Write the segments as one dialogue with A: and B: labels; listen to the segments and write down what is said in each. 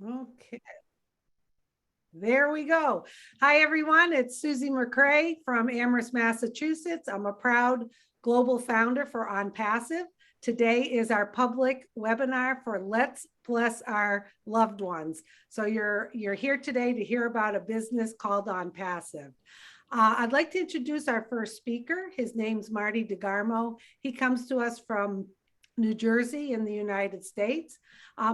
A: Okay, there we go. Hi, everyone. It's Susie McCrae from Amherst, Massachusetts. I'm a proud global founder for OnPassive. Today is our public webinar for Let's Bless Our Loved Ones. So you're here today to hear about a business called OnPassive. I'd like to introduce our first speaker. His name's Marty DeGarmo. He comes to us from New Jersey in the United States.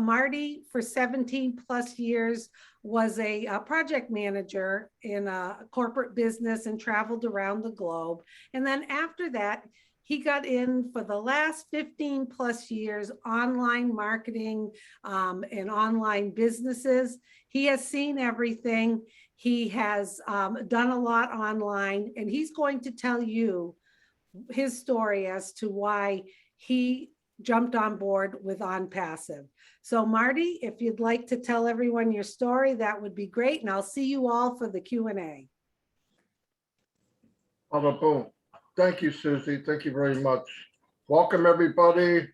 A: Marty, for 17 plus years, was a project manager in a corporate business and traveled around the globe. And then after that, he got in for the last 15 plus years, online marketing and online businesses. He has seen everything. He has done a lot online, and he's going to tell you his story as to why he jumped on board with OnPassive. So Marty, if you'd like to tell everyone your story, that would be great. And I'll see you all for the Q&A.
B: Boom. Thank you, Susie. Thank you very much. Welcome, everybody.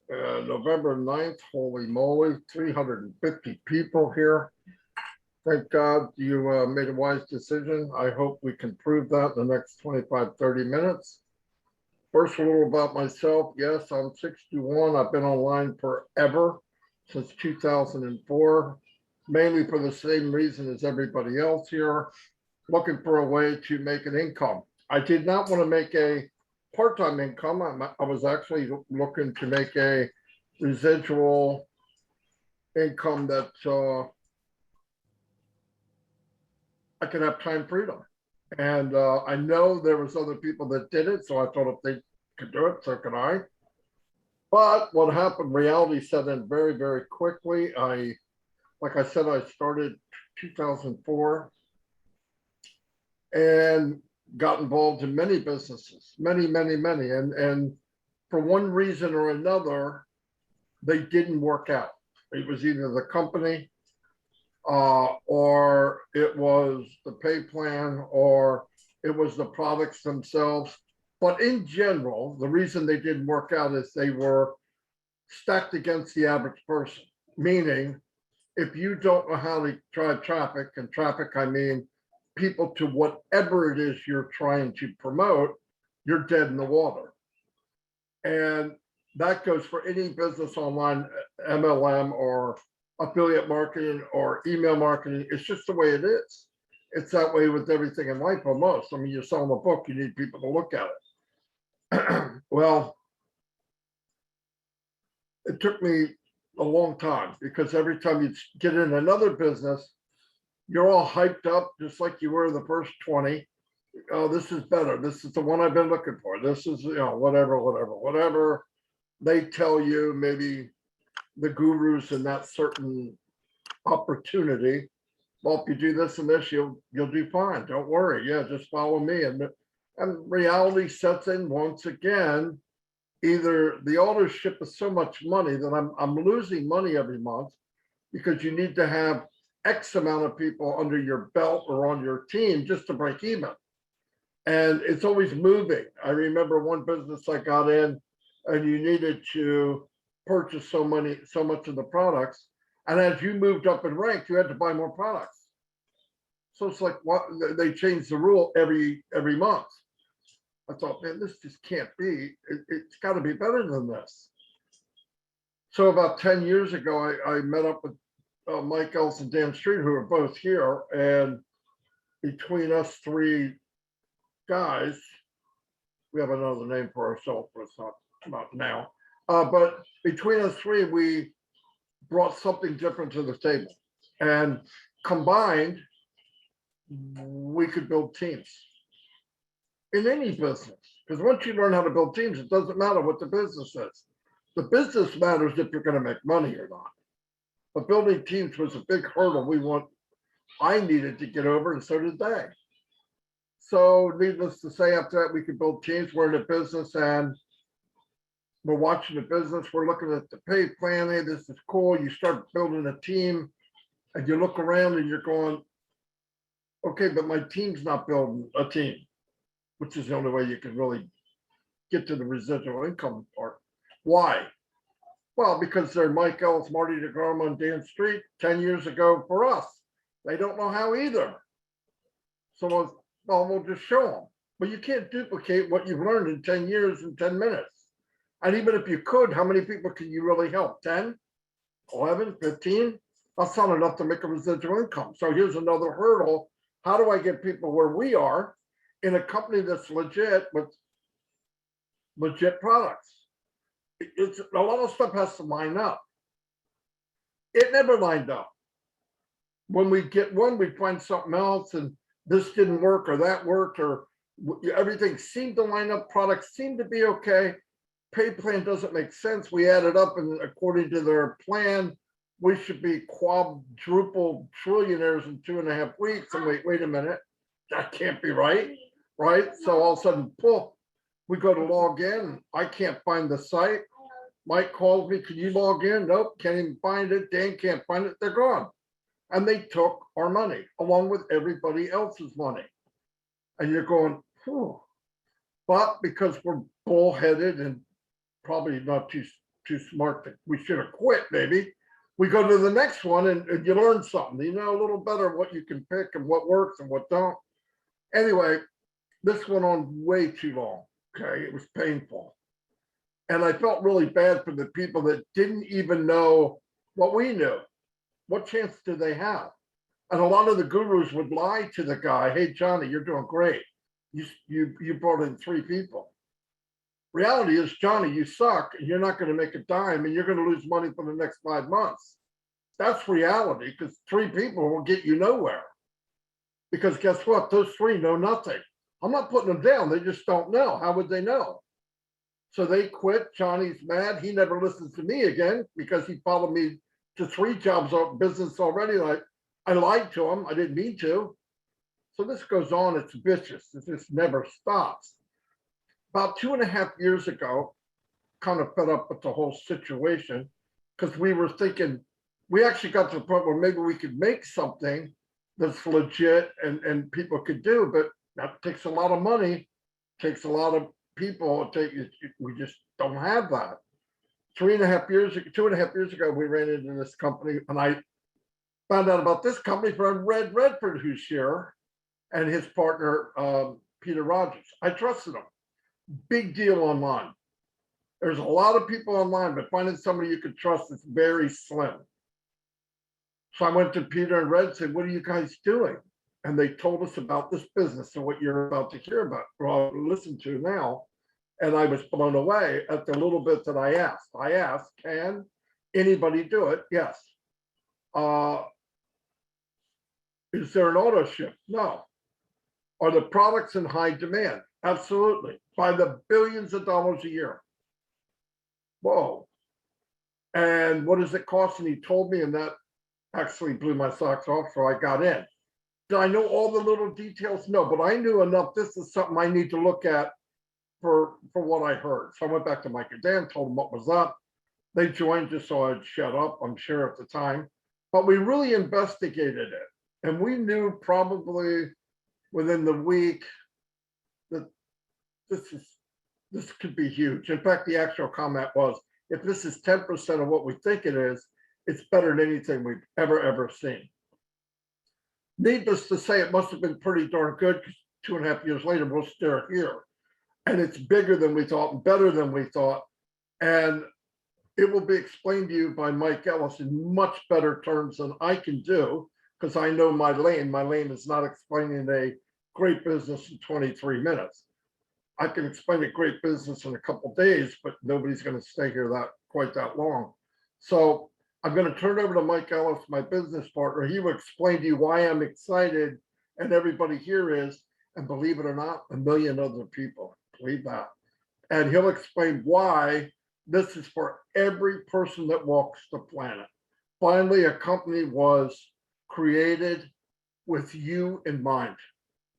B: November 9th, holy moly, 350 people here. Thank God you made a wise decision. I hope we can prove that in the next 25, 30 minutes. First, a little about myself. Yes, I'm 61. I've been online forever, since 2004, mainly for the same reason as everybody else here, looking for a way to make an income. I did not want to make a part-time income. I was actually looking to make a residual income that I could have time freedom. And I know there was other people that did it, so I thought if they could do it, so could I. But what happened, reality set in very, very quickly. Like I said, I started 2004 and got involved in many businesses, many. And for one reason or another, they didn't work out. It was either the company or it was the pay plan, or it was the products themselves. But in general, the reason they didn't work out is they were stacked against the average person. Meaning, if you don't know how to drive traffic, and traffic, I mean people to whatever it is you're trying to promote, you're dead in the water. And that goes for any business online, MLM or affiliate marketing or email marketing. It's just the way it is. It's that way with everything in life almost. I mean, you're selling a book, you need people to look at it. Well, it took me a long time because every time you get in another business, you're all hyped up just like you were the first 20. Oh, this is better. This is the one I've been looking for. This is, whatever they tell you, maybe the gurus in that certain opportunity. Well, if you do this and this, you'll do fine. Don't worry. Yeah, just follow me. And reality sets in once again. Either the ownership is so much money that I'm losing money every month because you need to have X amount of people under your belt or on your team just to break even. And it's always moving. I remember one business I got in, and you needed to purchase so much of the products. And as you moved up in rank, you had to buy more products. So it's like, what, they changed the rule every month. I thought, man, this just can't be. It's got to be better than this. So about 10 years ago, I met up with Mike Ellis and Dan Street, who are both here. And between us three guys, we have another name for ourselves, but it's not now. But between us three, we brought something different to the table. And combined, we could build teams in any business. Because once you learn how to build teams, it doesn't matter what the business is. The business matters if you're going to make money or not. But building teams was a big hurdle I needed to get over, and so did they. So needless to say, after that, we could build teams. We're in a business and we're watching the business. We're looking at the pay plan. Hey, this is cool. You start building a team and you look around and you're going, okay, but my team's not building a team, which is the only way you can really get to the residual income part. Why? Well, because they're Mike Ellis, Marty DeGarmo, and Dan Street 10 years ago for us. They don't know how either. So we'll just show them. But you can't duplicate what you've learned in 10 years in 10 minutes. And even if you could, how many people can you really help? 10, 11, 15? That's not enough to make a residual income. So here's another hurdle. How do I get people where we are in a company that's legit with legit products? It's a lot of stuff has to line up. It never lined up. When we get one, we find something else, and this didn't work or that worked, or everything seemed to line up. Products seemed to be okay. Pay plan doesn't make sense. We added up, and according to their plan, we should be quadruple trillionaires in 2.5 weeks. And wait a minute, that can't be right, right? So all of a sudden, poof, we go to log in. I can't find the site. Mike calls me, can you log in? Nope, can't even find it. Dan can't find it. They're gone. And they took our money along with everybody else's money. And you're going, whew. But because we're bullheaded and probably not too smart, we should have quit maybe. We go to the next one and you learn something. You know a little better what you can pick and what works and what don't. Anyway, this went on way too long. Okay, it was painful. And I felt really bad for the people that didn't even know what we knew. What chance do they have? And a lot of the gurus would lie to the guy, hey, Johnny, you're doing great. You brought in 3 people. Reality is, Johnny, you suck, and you're not going to make a dime, and you're going to lose money for the next 5 months. That's reality, because 3 people will get you nowhere. Because guess what? Those 3 know nothing. I'm not putting them down. They just don't know. How would they know? So they quit. Johnny's mad. He never listens to me again because he followed me to 3 jobs of business already. Like I lied to him. I didn't mean to. So this goes on. It's vicious. It just never stops. About 2.5 years ago, kind of fed up with the whole situation because we were thinking, we actually got to the point where maybe we could make something that's legit and people could do, but that takes a lot of money, takes a lot of people. We just don't have that. 2.5 years ago, we ran into this company, and I found out about this company from Red Redford, who's here, and his partner, Peter Rogers. I trusted him. Big deal online. There's a lot of people online, but finding somebody you could trust is very slim. So I went to Peter and Red and said, what are you guys doing? And they told us about this business and what you're about to hear about, or listen to now. And I was blown away at the little bit that I asked. I asked, can anybody do it? Yes. Is there an auto ship? No. Are the products in high demand? Absolutely. By the billions of dollars a year. Whoa. And what does it cost? And he told me, and that actually blew my socks off. So I got in. Did I know all the little details? No, but I knew enough. This is something I need to look at for what I heard. So I went back to Mike and Dan, told them what was up. They joined just so I'd shut up, I'm sure at the time. But we really investigated it. And we knew probably within the week that this could be huge. In fact, the actual comment was, if this is 10% of what we think it is, it's better than anything we've ever seen. Needless to say, it must have been pretty darn good because 2.5 years later, we're still here. And it's bigger than we thought and better than we thought. And it will be explained to you by Mike Ellis in much better terms than I can do because I know my lane. My lane is not explaining a great business in 23 minutes. I can explain a great business in a couple of days, but nobody's going to stay here quite that long. So I'm going to turn it over to Mike Ellis, my business partner. He will explain to you why I'm excited, and everybody here is, and believe it or not, 1 million other people. Believe that. And he'll explain why this is for every person that walks the planet. Finally, a company was created with you in mind.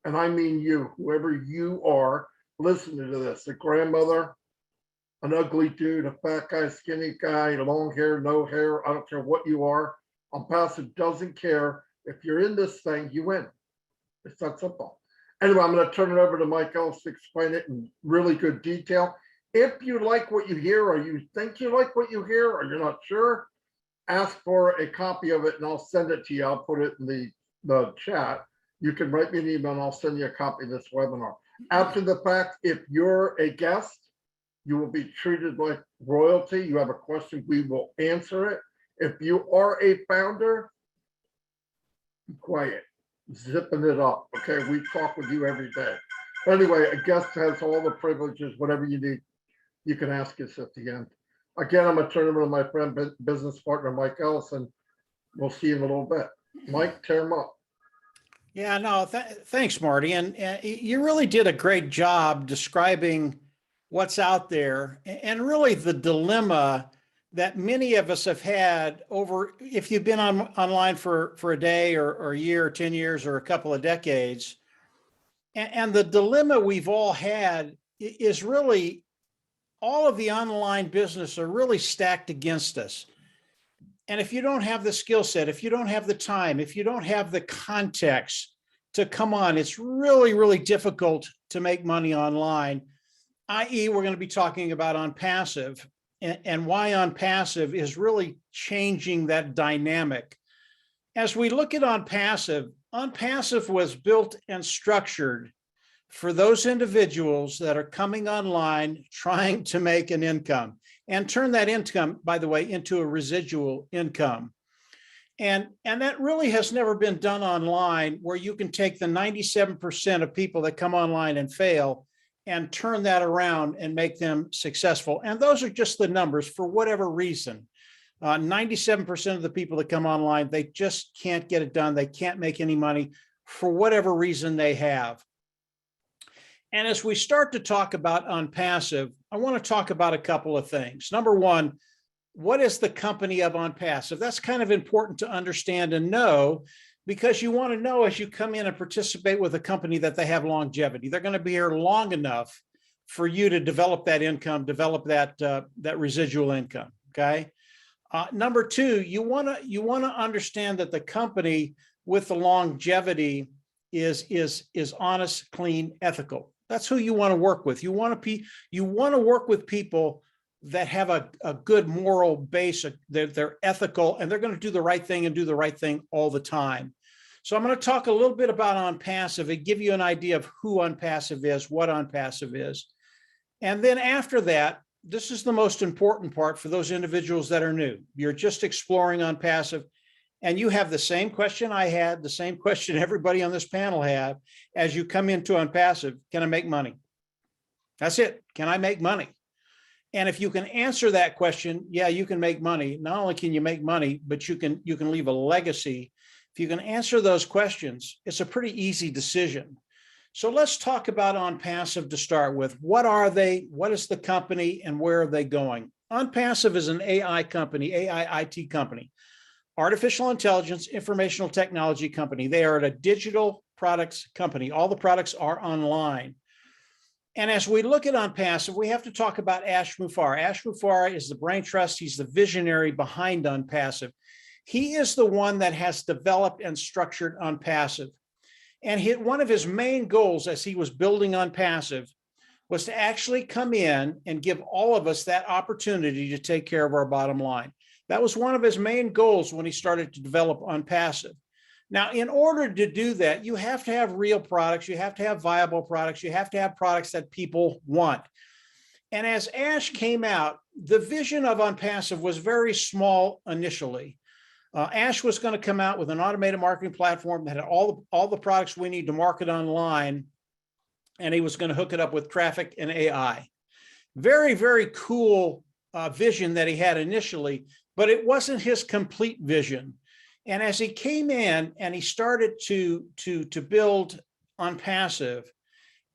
B: And I mean you, whoever you are, listening to this, a grandmother, an ugly dude, a fat guy, skinny guy, long hair, no hair, I don't care what you are. OnPassive doesn't care. If you're in this thing, you win. It's that simple. Anyway, I'm going to turn it over to Mike Ellis to explain it in really good detail. If you like what you hear, or you think you like what you hear, or you're not sure, ask for a copy of it and I'll send it to you. I'll put it in the chat. You can write me an email and I'll send you a copy of this webinar. After the fact, if you're a guest, you will be treated like royalty. You have a question, we will answer it. If you are a founder, be quiet, zipping it up. Okay, we talk with you every day. Anyway, a guest has all the privileges, whatever you need, you can ask us at the end. Again, I'm going to turn it over to my friend, business partner, Mike Ellison. We'll see you in a little bit. Mike, tear him up.
C: Yeah, no, thanks, Marty. And you really did a great job describing what's out there and really the dilemma that many of us have had over, if you've been online for a day or a year or 10 years or a couple of decades. And the dilemma we've all had is really all of the online business are really stacked against us. And if you don't have the skill set, if you don't have the time, if you don't have the context to come on, it's really, really difficult to make money online, i.e. we're going to be talking about OnPassive and why OnPassive is really changing that dynamic. As we look at OnPassive, OnPassive was built and structured for those individuals that are coming online trying to make an income and turn that income, by the way, into a residual income. And that really has never been done online, where you can take the 97% of people that come online and fail and turn that around and make them successful. And those are just the numbers for whatever reason. 97% of the people that come online, they just can't get it done. They can't make any money for whatever reason they have. And as we start to talk about OnPassive, I want to talk about a couple of things. Number one, what is the company of OnPassive? That's kind of important to understand and know, because you want to know as you come in and participate with a company that they have longevity. They're going to be here long enough for you to develop that income, develop that residual income. Okay. Number two, you want to understand that the company with the longevity is honest, clean, ethical. That's who you want to work with. You want to work with people that have a good moral base. They're ethical, and they're going to do the right thing and do the right thing all the time. So I'm going to talk a little bit about OnPassive and give you an idea of who OnPassive is, what OnPassive is. And then after that, this is the most important part for those individuals that are new. You're just exploring OnPassive, and you have the same question I had, the same question everybody on this panel had as you come into OnPassive. Can I make money? That's it. Can I make money? And if you can answer that question, yeah, you can make money. Not only can you make money, but you can leave a legacy. If you can answer those questions, it's a pretty easy decision. So let's talk about OnPassive to start with. What are they? What is the company, and where are they going? OnPassive is an AI company, AI IT company, artificial intelligence, informational technology company. They are a digital products company. All the products are online. And as we look at OnPassive, we have to talk about Ash Mufareh. Ash Mufareh is the brain trust. He's the visionary behind OnPassive. He is the one that has developed and structured OnPassive. And one of his main goals as he was building OnPassive was to actually come in and give all of us that opportunity to take care of our bottom line. That was one of his main goals when he started to develop OnPassive. Now, in order to do that, you have to have real products. You have to have viable products. You have to have products that people want. And as Ash came out, the vision of OnPassive was very small initially. Ash was going to come out with an automated marketing platform that had all the products we need to market online, and he was going to hook it up with traffic and AI. Very, very cool vision that he had initially, but it wasn't his complete vision. And as he came in and he started to build OnPassive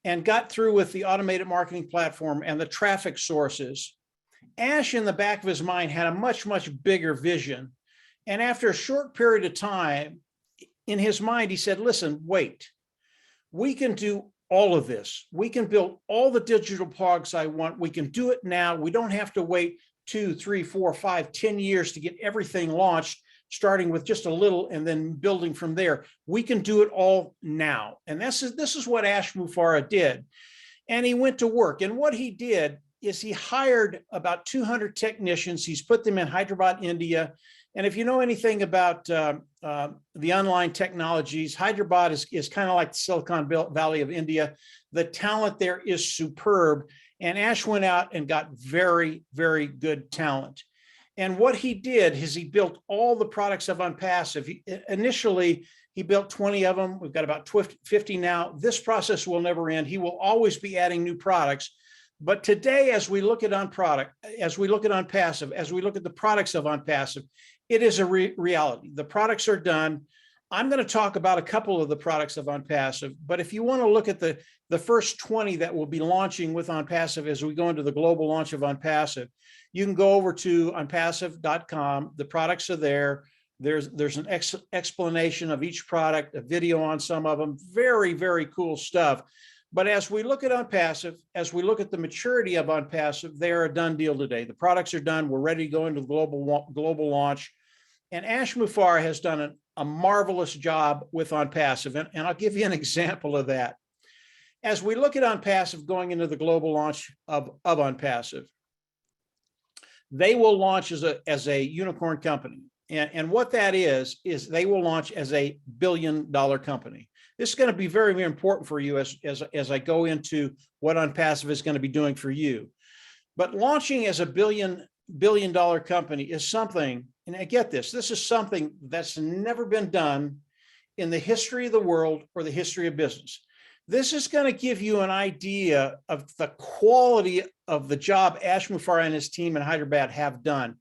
C: and got through with the automated marketing platform and the traffic sources, Ash in the back of his mind had a much, much bigger vision. And after a short period of time, in his mind, he said, listen, wait, we can do all of this. We can build all the digital products I want. We can do it now. We don't have to wait 2, 3, 4, 5, 10 years to get everything launched, starting with just a little and then building from there. We can do it all now. And this is what Ash Mufareh did. And he went to work. And what he did he hired about 200 technicians. He's put them in Hyderabad, India. And if you know anything about the online technologies, Hyderabad is kind of like the Silicon Valley of India. The talent there is superb. And Ash went out and got very, very good talent. And what he did is he built all the products of Unpassive. Initially, he built 20 of them. We've got about 50 now. This process will never end. He will always be adding new products. But today, as we look at Unpassive, as we look at the products of Unpassive, it is a reality. The products are done. I'm going to talk about a couple of the products of Unpassive, but if you want to look at the first 20 that will be launching with Unpassive as we go into the global launch of Unpassive, you can go over to unpassive.com. The products are there. There's an explanation of each product, a video on some of them. Very, very cool stuff. But as we look at Unpassive, as we look at the maturity of Unpassive, they are a done deal today. The products are done. We're ready to go into the global launch. And Ash Mufareh has done a marvelous job with Unpassive. And I'll give you an example of that. As we look at Unpassive going into the global launch of Unpassive, they will launch as a unicorn company. And what that is they will launch as a $1 billion company. This is going to be very, very important for you as I go into what Unpassive is going to be doing for you. But launching as a $1 billion company is something, and I get this is something that's never been done in the history of the world or the history of business. This is going to give you an idea of the quality of the job Ash Mufareh and his team in Hyderabad have done.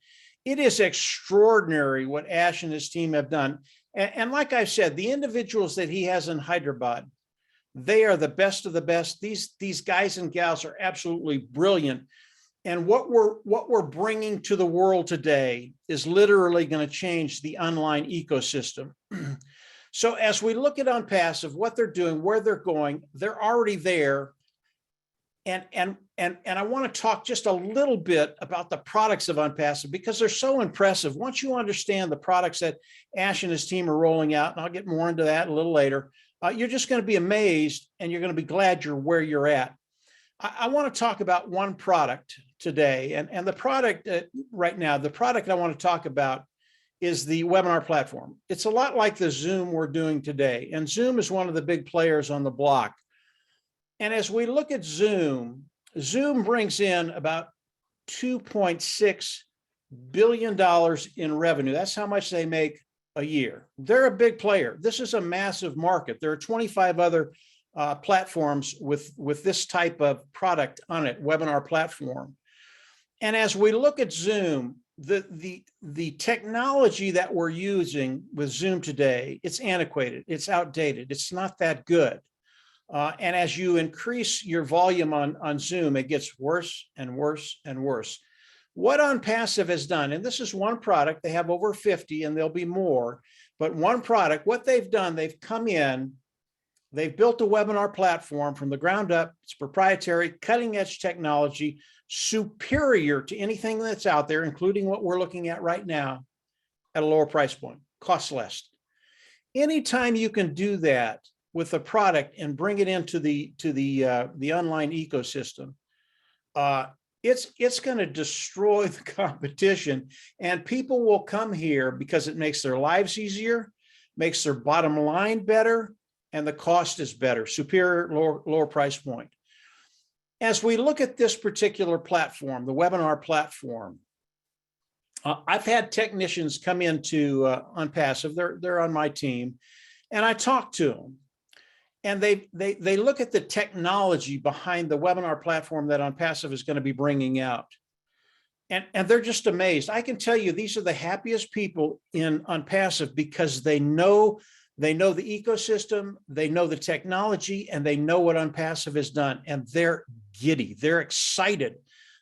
C: It is extraordinary what Ash and his team have done. And like I said, the individuals that he has in Hyderabad, they are the best of the best. These guys and gals are absolutely brilliant. And what we're bringing to the world today is literally going to change the online ecosystem. So as we look at Unpassive, what they're doing, where they're going, they're already there. And I want to talk just a little bit about the products of Unpassive because they're so impressive. Once you understand the products that Ash and his team are rolling out, and I'll get more into that a little later, you're just going to be amazed and you're going to be glad you're where you're at. I want to talk about one product today. And the product right now, the product I want to talk about is the webinar platform. It's a lot like the Zoom we're doing today. And Zoom is one of the big players on the block. And as we look at Zoom, Zoom brings in about $2.6 billion in revenue. That's how much they make a year. They're a big player. This is a massive market. There are 25 other platforms with this type of product on it, webinar platform. And as we look at Zoom, the technology that we're using with Zoom today, it's antiquated, it's outdated, it's not that good. And as you increase your volume on Zoom, it gets worse and worse and worse. What Unpassive has done, and this is one product, they have over 50 and there'll be more, but one product, what they've done, they've come in, they've built a webinar platform from the ground up. It's proprietary, cutting edge technology, superior to anything that's out there, including what we're looking at right now at a lower price point, costs less. Anytime you can do that with a product and bring it into the online ecosystem, it's going to destroy the competition, and people will come here because it makes their lives easier, makes their bottom line better, and the cost is better, superior, lower price point. As we look at this particular platform, the webinar platform, I've had technicians come into Unpassive. They're on my team, and I talk to them. And they look at the technology behind the webinar platform that Unpassive is going to be bringing out. And they're just amazed. I can tell you, these are the happiest people in Unpassive because they know the ecosystem, they know the technology, and they know what Unpassive has done. And they're giddy. They're excited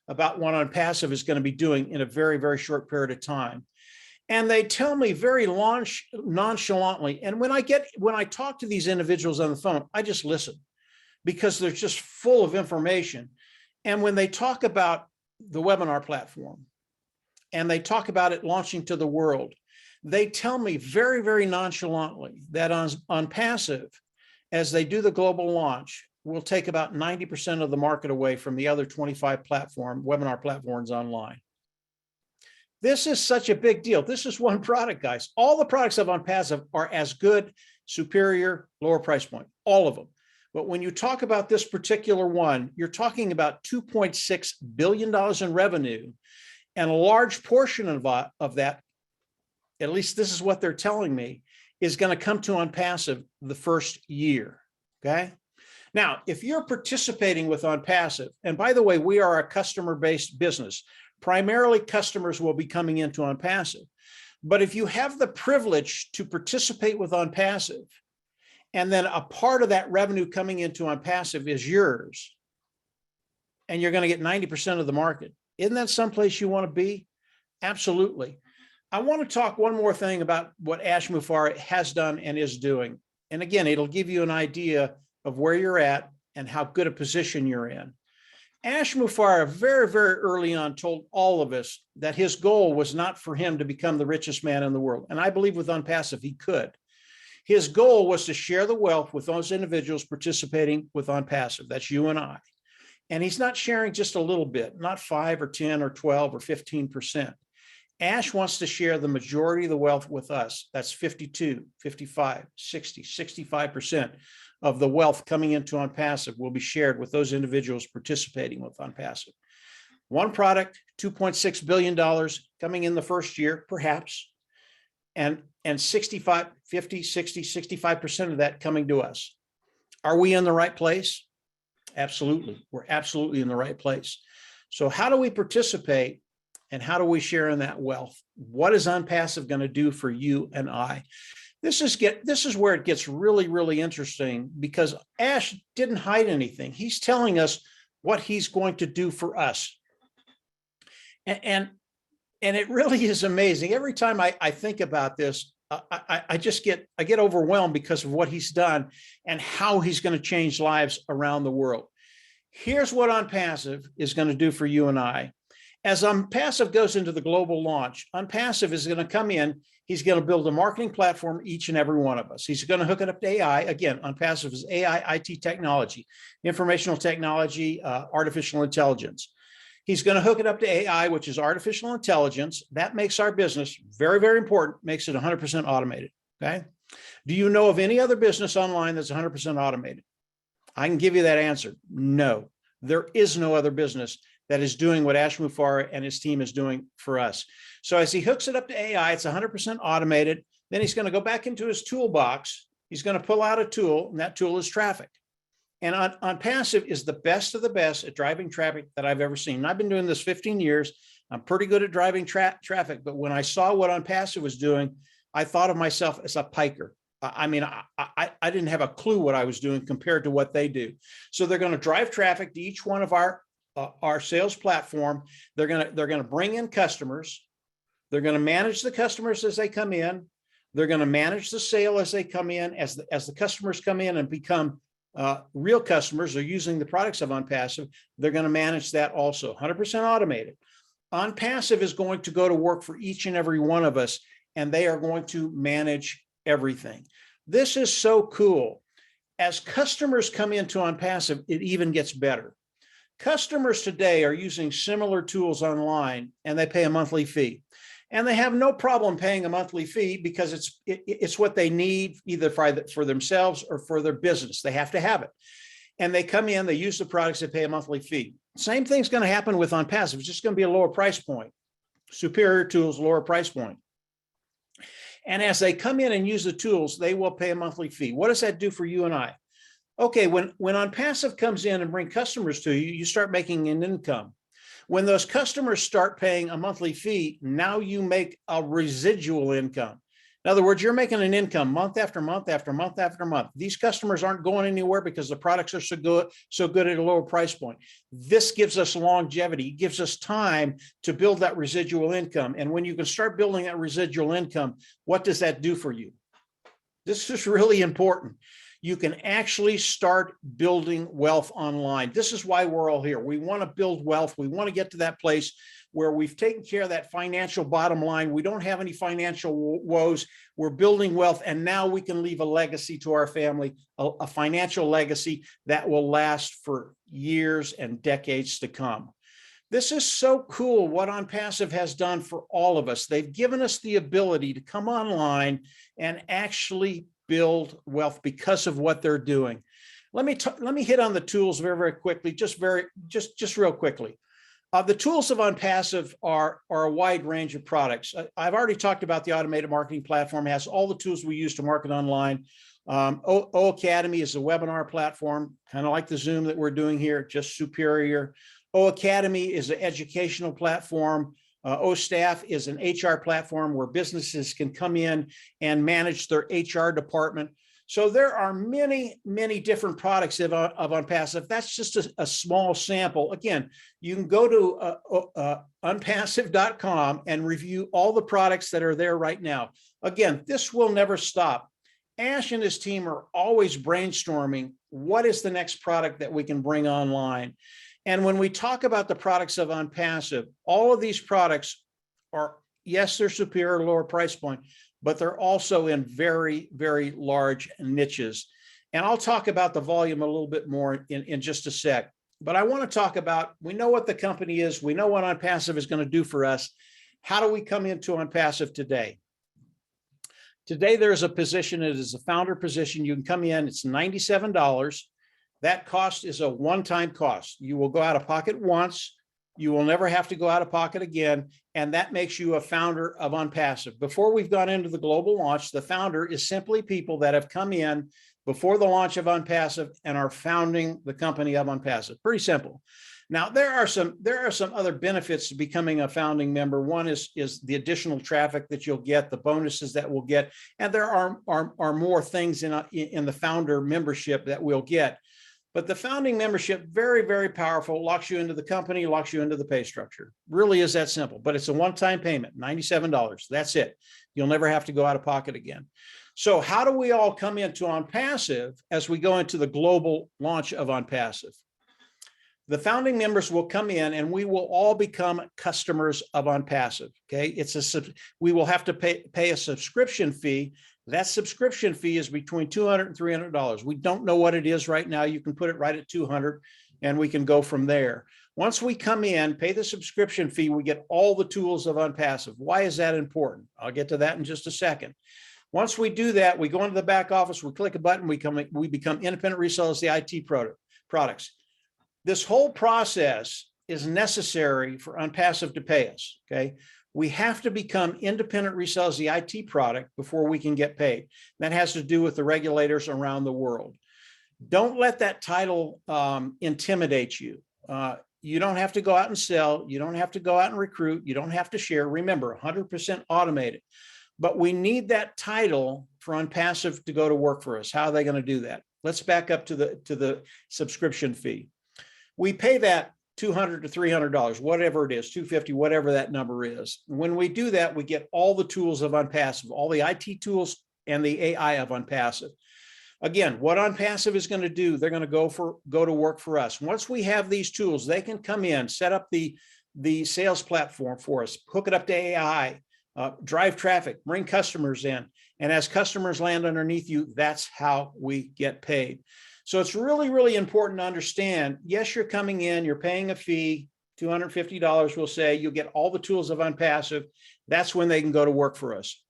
C: about what Unpassive is going to be doing in a very, very short period of time. And they tell me very nonchalantly. And when I talk to these individuals on the phone, I just listen because they're just full of information. And when they talk about the webinar platform and they talk about it launching to the world, they tell me very, very nonchalantly that on Unpassive, as they do the global launch, will take about 90% of the market away from the other 25 webinar platforms online. This is such a big deal. This is one product, guys. All the products of OnPassive are as good, superior, lower price point, all of them. But when you talk about this particular one, you're talking about $2.6 billion in revenue, and a large portion of that, at least this is what they're telling me, is going to come to OnPassive the first year, okay? Now, if you're participating with OnPassive, and by the way, we are a customer-based business, primarily customers will be coming into OnPassive. But if you have the privilege to participate with OnPassive, and then a part of that revenue coming into OnPassive is yours, and you're going to get 90% of the market, isn't that someplace you want to be? Absolutely. I want to talk one more thing about what Ash Mufareh has done and is doing. And again, it'll give you an idea of where you're at and how good a position you're in. Ash Mufareh very, very early on told all of us that his goal was not for him to become the richest man in the world. And I believe with OnPassive, he could. His goal was to share the wealth with those individuals participating with OnPassive. That's you and I. And he's not sharing just a little bit, not 5 or 10 or 12 or 15%. Ash wants to share the majority of the wealth with us. That's 52, 55, 60, 65% of the wealth coming into OnPassive will be shared with those individuals participating with OnPassive. One product, $2.6 billion coming in the first year, perhaps, and 65, 50, 60, 65% of that coming to us. Are we in the right place? Absolutely. We're absolutely in the right place. So how do we participate and how do we share in that wealth? What is OnPassive going to do for you and I? This is where it gets really, really interesting, because Ash didn't hide anything. He's telling us what he's going to do for us. And it really is amazing. Every time I think about this, I get overwhelmed because of what he's done and how he's going to change lives around the world. Here's what OnPassive is going to do for you and I. As OnPassive goes into the global launch, OnPassive is going to come in. He's going to build a marketing platform, each and every one of us. He's going to hook it up to AI. Again, OnPassive is AI, IT technology, informational technology, artificial intelligence. He's going to hook it up to AI, which is artificial intelligence. That makes our business very, very important, makes it 100% automated, okay? Do you know of any other business online that's 100% automated? I can give you that answer. No, there is no other business that is doing what Ash Mufareh and his team is doing for us. So as he hooks it up to AI, it's 100% automated. Then he's going to go back into his toolbox. He's going to pull out a tool, and that tool is traffic. And OnPassive is the best of the best at driving traffic that I've ever seen. And I've been doing this 15 years. I'm pretty good at driving traffic. But when I saw what OnPassive was doing, I thought of myself as a piker. I mean, I didn't have a clue what I was doing compared to what they do. So they're going to drive traffic to each one of our sales platform. They're going to bring in customers. They're going to manage the customers as they come in. They're going to manage the sale as they come in. As the customers come in and become real customers are using the products of OnPassive, they're going to manage that also, 100% automated. OnPassive is going to go to work for each and every one of us, and they are going to manage everything. This is so cool. As customers come into OnPassive, it even gets better. Customers today are using similar tools online, and they pay a monthly fee. And they have no problem paying a monthly fee because it's what they need, either for themselves or for their business. They have to have it. And they come in, they use the products, they pay a monthly fee. Same thing's going to happen with OnPassive. It's just going to be a lower price point. Superior tools, lower price point. And as they come in and use the tools, they will pay a monthly fee. What does that do for you and I? Okay, when OnPassive comes in and bring customers to you, you start making an income. When those customers start paying a monthly fee, now you make a residual income. In other words, you're making an income month after month after month after month. These customers aren't going anywhere because the products are so good at a lower price point. This gives us longevity, gives us time to build that residual income. And when you can start building that residual income, what does that do for you? This is really important. you can actually start building wealth online. This is why we're all here. We want to build wealth. We want to get to that place where we've taken care of that financial bottom line. We don't have any financial woes. We're building wealth, and now we can leave a legacy to our family, a financial legacy that will last for years and decades to come. This is so cool what OnPassive has done for all of us. They've given us the ability to come online and actually build wealth because of what they're doing. Let me hit on the tools very quickly, just real quickly. The tools of OnPassive are a wide range of products. I've already talked about the automated marketing platform. It has all the tools we use to market online. O Academy is a webinar platform, kind of like the Zoom that we're doing here, just superior. O Academy is an educational platform. O Staff is an HR platform where businesses can come in and manage their HR department. So there are many, many different products of OnPassive. That's just a small sample. Again, you can go to unpassive.com and review all the products that are there right now. Again, this will never stop. Ash and his team are always brainstorming what is the next product that we can bring online. And when we talk about the products of OnPassive, all of these products are, yes, they're superior, lower price point, but they're also in very, very large niches. And I'll talk about the volume a little bit more in just a sec. But I want to talk about, we know what the company is. We know what OnPassive is going to do for us. How do we come into OnPassive today? Today, there's a position. It is a founder position. You can come in. It's $97. That cost is a one-time cost. You will go out of pocket once. You will never have to go out of pocket again. And that makes you a founder of OnPassive. Before we've gone into the global launch, the founder is simply people that have come in before the launch of OnPassive and are founding the company of OnPassive. Pretty simple. Now, there are some other benefits to becoming a founding member. One is the additional traffic that you'll get, the bonuses that we'll get. And there are more things in the founder membership that we'll get. But the founding membership, very, very powerful, locks you into the company, locks you into the pay structure. Really is that simple, but it's a one-time payment, $97. That's it. You'll never have to go out of pocket again. So how do we all come into OnPassive as we go into the global launch of OnPassive? The founding members will come in and we will all become customers of OnPassive. Okay, we will have to pay a subscription fee. That subscription fee is between $200 and $300. We don't know what it is right now. You can put it right at $200 and we can go from there. Once we come in, pay the subscription fee, we get all the tools of OnPassive. Why is that important? I'll get to that in just a second. Once we do that, we go into the back office, we click a button, we become independent resellers of the IT products. This whole process is necessary for OnPassive to pay us, okay? We have to become independent resellers of the IT product before we can get paid. That has to do with the regulators around the world. Don't let that title intimidate you. You don't have to go out and sell. You don't have to go out and recruit. You don't have to share. Remember, 100% automated. But we need that title for OnPassive to go to work for us. How are they going to do that? Let's back up to the subscription fee. We pay that $200 to $300, whatever it is, $250, whatever that number is. When we do that, we get all the tools of OnPassive, all the IT tools and the AI of OnPassive. Again, what OnPassive is going to do, they're going to go to work for us. Once we have these tools, they can come in, set up the sales platform for us, hook it up to AI, drive traffic, bring customers in. And as customers land underneath you, that's how we get paid. So it's really, really important to understand, yes, you're coming in, you're paying a fee, $250, we'll say, you'll get all the tools of OnPassive. That's when they can go to work for us.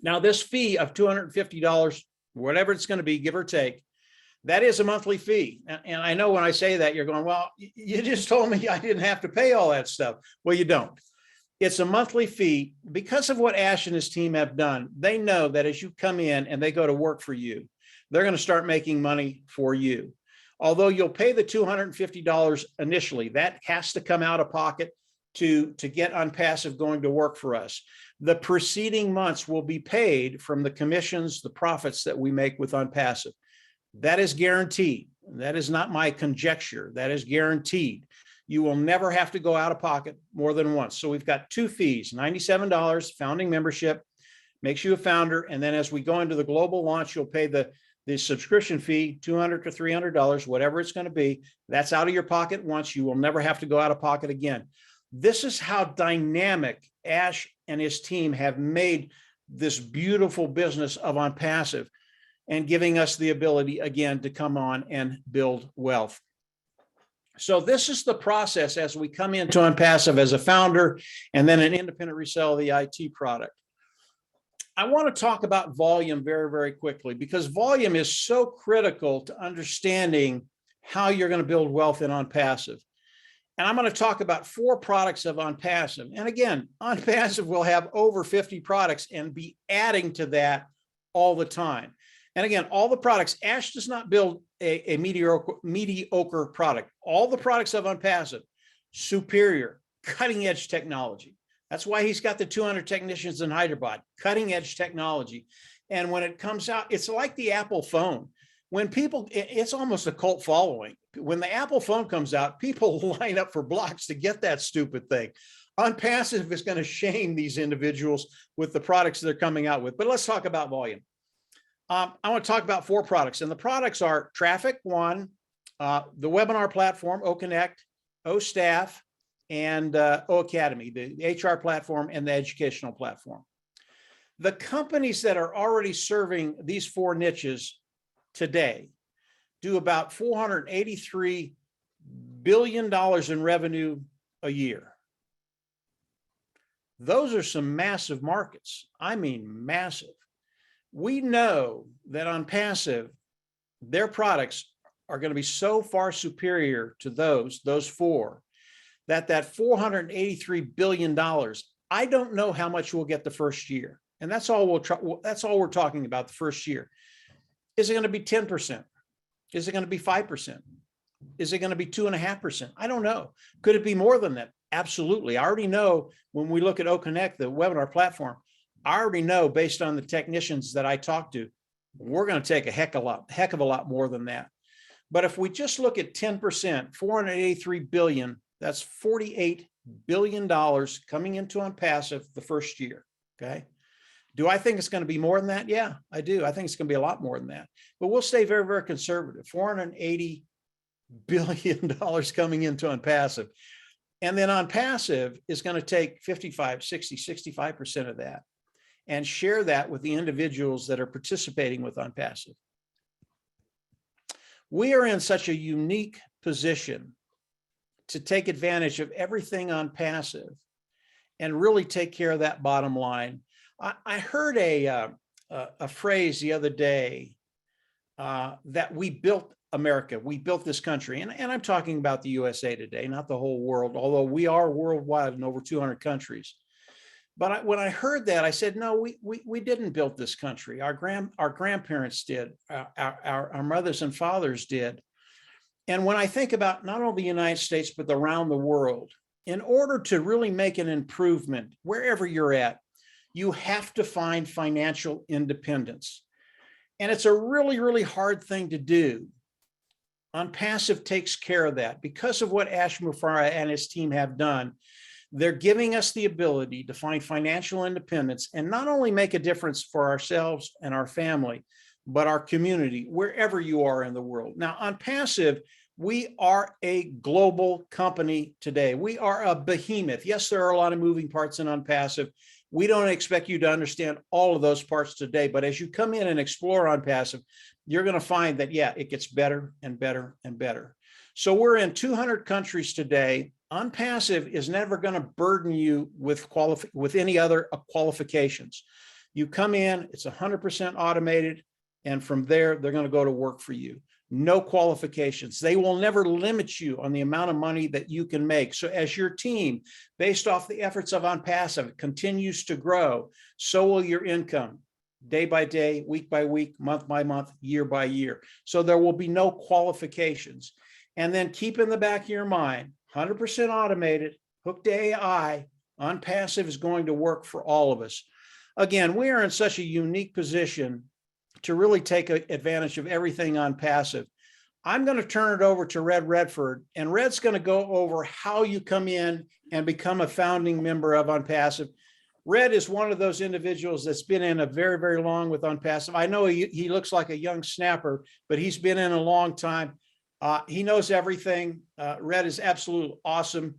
C: Now, this fee of $250, whatever it's going to be, give or take, that is a monthly fee. And I know when I say that, you're going, well, you just told me I didn't have to pay all that stuff. Well, you don't. It's a monthly fee. Because of what Ash and his team have done, they know that as you come in and they go to work for you, they're going to start making money for you. Although you'll pay the $250 initially, that has to come out of pocket to get OnPassive going to work for us. The preceding months will be paid from the commissions, the profits that we make with OnPassive. That is guaranteed. That is not my conjecture. That is guaranteed. You will never have to go out of pocket more than once. So we've got two fees, $97 founding membership, makes you a founder. And then as we go into the global launch, you'll pay the The subscription fee, $200 to $300, whatever it's going to be, that's out of your pocket once. You will never have to go out of pocket again. This is how dynamic Ash and his team have made this beautiful business of OnPassive and giving us the ability again to come on and build wealth. So this is the process as we come into OnPassive as a founder and then an independent reseller of the IT product. I want to talk about volume very, very quickly because volume is so critical to understanding how you're going to build wealth in OnPassive. And I'm going to talk about 4 products of OnPassive. And again, OnPassive will have over 50 products and be adding to that all the time. And again, all the products, Ash does not build a mediocre product. All the products of OnPassive, superior, cutting edge technology. That's why he's got the 200 technicians in Hyderabad, cutting edge technology. And when it comes out, it's like the Apple phone. When people, it's almost a cult following. When the Apple phone comes out, people line up for blocks to get that stupid thing. OnPassive is going to shame these individuals with the products they're coming out with. But let's talk about volume. I want to talk about 4 products, and the products are Traffic One, the webinar platform, OConnect, OStaff, and OAcademy, the HR platform and the educational platform. The companies that are already serving these 4 niches today do about $483 billion in revenue a year. Those are some massive markets. I mean, massive. We know that OnPassive, their products are going to be so far superior to those 4, that $483 billion, I don't know how much we'll get the first year. And that's all that's all we're talking about the first year. Is it going to be 10%? Is it going to be 5%? Is it going to be 2.5%? I don't know. Could it be more than that? Absolutely. I already know when we look at OConnect, the webinar platform, I already know based on the technicians that I talk to, we're going to take a heck of a lot more than that. But if we just look at 10%, 483 billion, that's $48 billion coming into OnPassive the first year. Okay. Do I think it's going to be more than that? Yeah, I do. I think it's going to be a lot more than that, but we'll stay very, very conservative. $480 billion coming into OnPassive. And then OnPassive is going to take 55, 60, 65% of that and share that with the individuals that are participating with OnPassive. We are in such a unique position to take advantage of everything OnPassive and really take care of that bottom line. I heard a phrase the other day that we built America, we built this country, and I'm talking about the USA today, not the whole world, although we are worldwide in over 200 countries. But when I heard that, I said, no, we didn't build this country. Our grandparents did, our mothers and fathers did. And when I think about not only the United States, but around the world, in order to really make an improvement wherever you're at, you have to find financial independence. And it's a really, really hard thing to do. OnPassive takes care of that. Because of what Ash Mufareh and his team have done, they're giving us the ability to find financial independence and not only make a difference for ourselves and our family, but our community, wherever you are in the world. Now, OnPassive, we are a global company today. We are a behemoth. Yes, there are a lot of moving parts in OnPassive. We don't expect you to understand all of those parts today, but as you come in and explore OnPassive, you're going to find that, yeah, it gets better and better and better. So we're in 200 countries today. OnPassive is never going to burden you with any other qualifications. You come in, it's 100% automated, and from there, they're going to go to work for you. No qualifications. They will never limit you on the amount of money that you can make. So as your team, based off the efforts of OnPassive, continues to grow, so will your income day by day, week by week, month by month, year by year. So there will be no qualifications. And then keep in the back of your mind, 100% automated, hooked to AI, OnPassive is going to work for all of us. Again, we are in such a unique position to really take advantage of everything OnPassive. I'm going to turn it over to Red Redford, and Red's going to go over how you come in and become a founding member of OnPassive. Red is one of those individuals that's been in a very, very long with Unpassive. I know he looks like a young snapper, but he's been in a long time. He knows everything. Red is absolutely awesome.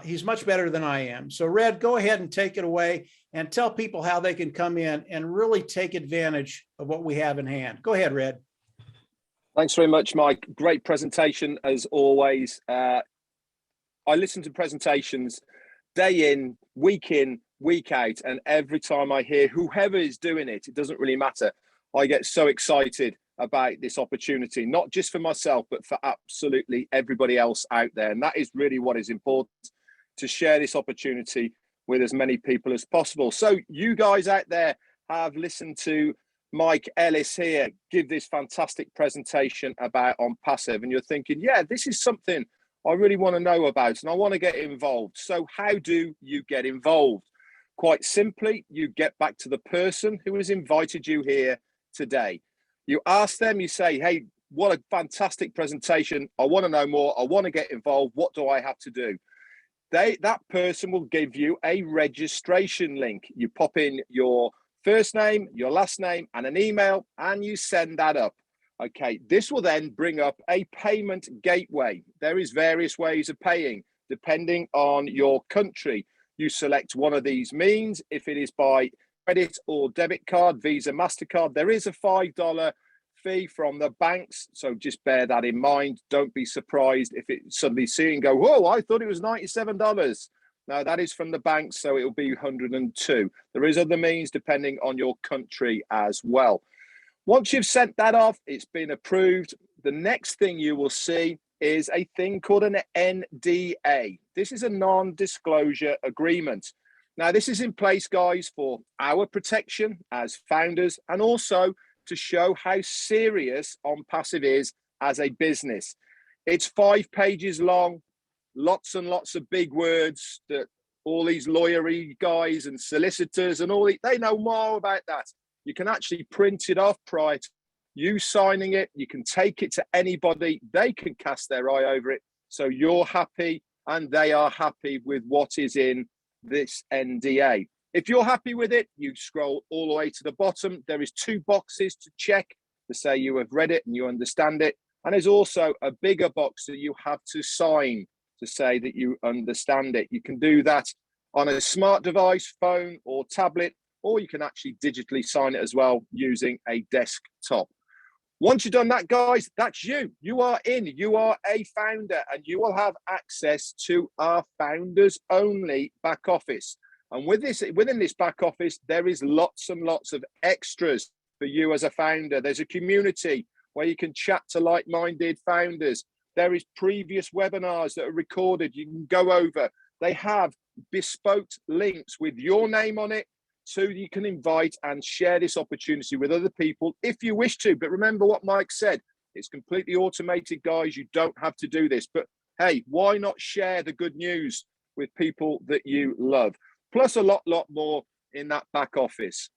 C: He's much better than I am. So Red, go ahead and take it away and tell people how they can come in and really take advantage of what we have in hand. Go ahead, Red.
D: Thanks very much, Mike. Great presentation as always. I listen to presentations day in, week out, and every time I hear whoever is doing it, it doesn't really matter. I get so excited about this opportunity, not just for myself, but for absolutely everybody else out there. And that is really what is important, to share this opportunity with as many people as possible. So you guys out there have listened to Mike Ellis here give this fantastic presentation about OnPassive, and you're thinking, yeah, this is something I really want to know about and I want to get involved. So how do you get involved? Quite simply, you get back to the person who has invited you here today. You ask them, you say, hey, what a fantastic presentation. I want to know more. I want to get involved. What do I have to do? That person will give you a registration link. You pop in your first name, your last name, and an email, and you send that up. Okay, this will then bring up a payment gateway. There is various ways of paying depending on your country. You select one of these means. If it is by credit or debit card, Visa, MasterCard, there is a $5 fee from the banks. So just bear that in mind. Don't be surprised if it suddenly see and go, whoa, I thought it was $97. No, that is from the banks, so it'll be 102. There is other means depending on your country as well. Once you've sent that off, it's been approved. The next thing you will see is a thing called an NDA. This is a non-disclosure agreement. Now, this is in place, guys, for our protection as founders and also to show how serious OnPassive is as a business. It's 5 pages long, lots and lots of big words that all these lawyery guys and solicitors and they know more about that. You can actually print it off prior to you signing it. You can take it to anybody. They can cast their eye over it. So you're happy and they are happy with what is in this NDA. If you're happy with it, you scroll all the way to the bottom. There is 2 boxes to check to say you have read it and you understand it. And there's also a bigger box that you have to sign to say that you understand it. You can do that on a smart device, phone or tablet, or you can actually digitally sign it as well using a desktop. Once you've done that, guys, that's you. You are in. You are a founder, and you will have access to our founders only back office. And with this, within this back office, there is lots and lots of extras for you as a founder. There's a community where you can chat to like-minded founders. There is previous webinars that are recorded. You can go over. They have bespoke links with your name on it, so you can invite and share this opportunity with other people if you wish to. But remember what Mike said, it's completely automated, guys. You don't have to do this. But hey, why not share the good news with people that you love? Plus a lot more in that back office.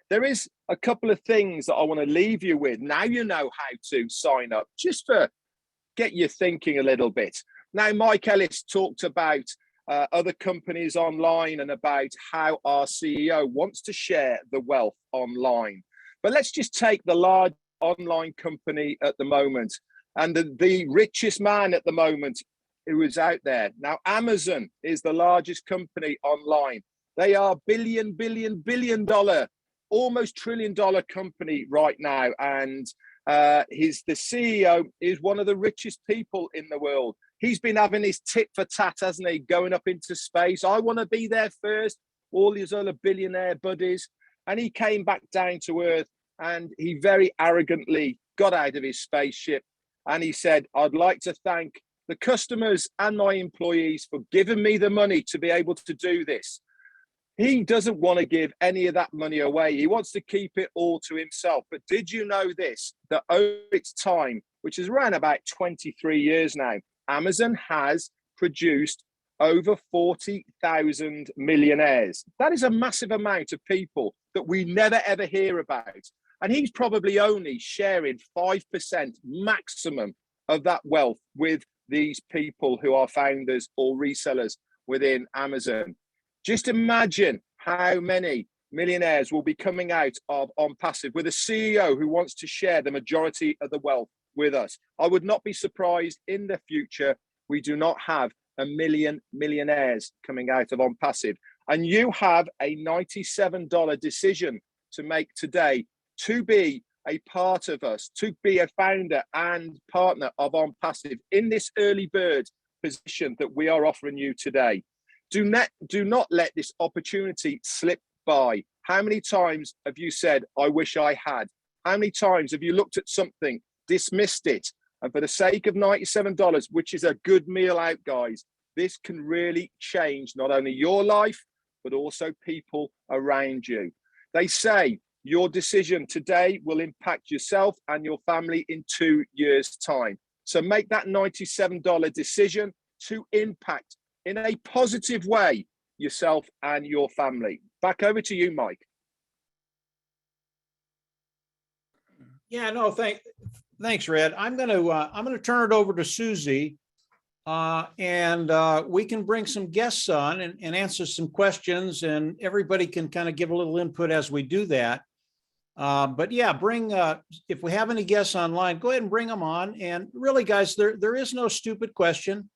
D: There is a couple of things that I want to leave you with. Now you know how to sign up, just for get you thinking a little bit. Now, Mike Ellis talked about other companies online and about how our CEO wants to share the wealth online. But let's just take the large online company at the moment and the richest man at the moment who is out there. Now, Amazon is the largest company online. They are billion dollar, almost $1 trillion company right now. And the CEO is one of the richest people in the world. He's been having his tit for tat, hasn't he, going up into space. I want to be there first, all these other billionaire buddies. And he came back down to earth and he very arrogantly got out of his spaceship. And he said, I'd like to thank the customers and my employees for giving me the money to be able to do this. He doesn't want to give any of that money away. He wants to keep it all to himself. But did you know this, that over its time, which is around about 23 years now, Amazon has produced over 40,000 millionaires. That is a massive amount of people that we never ever hear about. And he's probably only sharing 5% maximum of that wealth with these people who are founders or resellers within Amazon. Just imagine how many millionaires will be coming out of OnPassive with a CEO who wants to share the majority of the wealth with us. I would not be surprised in the future we do not have 1 million millionaires coming out of OnPassive. And you have a $97 decision to make today to be a part of us, to be a founder and partner of OnPassive in this early bird position that we are offering you today. Do not let this opportunity slip by. How many times have you said, I wish I had? How many times have you looked at something, dismissed it, and for the sake of $97, which is a good meal out, guys, this can really change not only your life, but also people around you. They say your decision today will impact yourself and your family in 2 years' time. So make that $97 decision to impact in a positive way yourself and your family. Back over to you, Mike.
C: Yeah, no, thanks, Red. I'm gonna turn it over to Susie, and we can bring some guests on and answer some questions, and everybody can kind of give a little input as we do that. But yeah, if we have any guests online, go ahead and bring them on. And really, guys, there is no stupid question.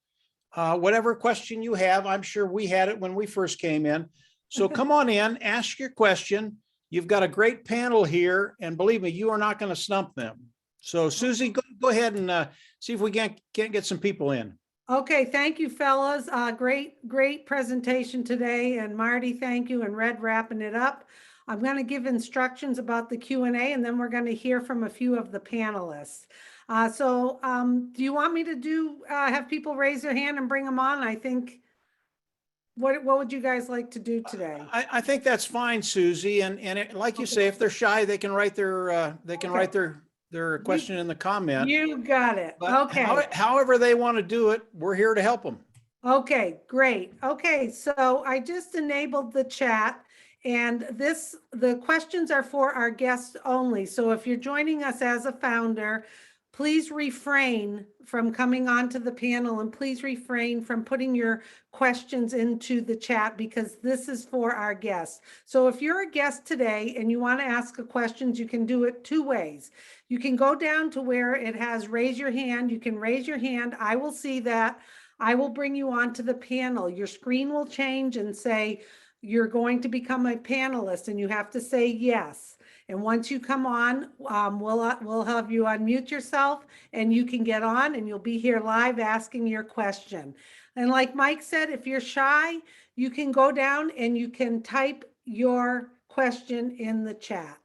C: Whatever question you have, I'm sure we had it when we first came in. So come on in, ask your question. You've got a great panel here, and believe me, you are not going to stump them. So Susie, go ahead and see if we can't get some people in.
A: Okay, thank you, fellas. Great presentation today. And Marty, thank you. And Red wrapping it up. I'm going to give instructions about the Q&A, and then we're going to hear from a few of the panelists. Do you want me to have people raise their hand and bring them on? I think, what would you guys like to do today?
C: I think that's fine, Susie. Like you say, if they're shy, they can write their question in the comment.
A: You got it.
C: But
A: okay.
C: However they want to do it, we're here to help them.
A: Okay, great. Okay, so I just enabled the chat, and the questions are for our guests only. So if you're joining us as a founder, please refrain from coming onto the panel, and please refrain from putting your questions into the chat, because this is for our guests. So if you're a guest today and you want to ask a question, you can do it 2 ways. You can go down to where it has raise your hand. You can raise your hand. I will see that. I will bring you onto the panel. Your screen will change and say, you're going to become a panelist, and you have to say yes. And once you come on, we'll have you unmute yourself, and you can get on, and you'll be here live asking your question. And like Mike said, if you're shy, you can go down and you can type your question in the chat.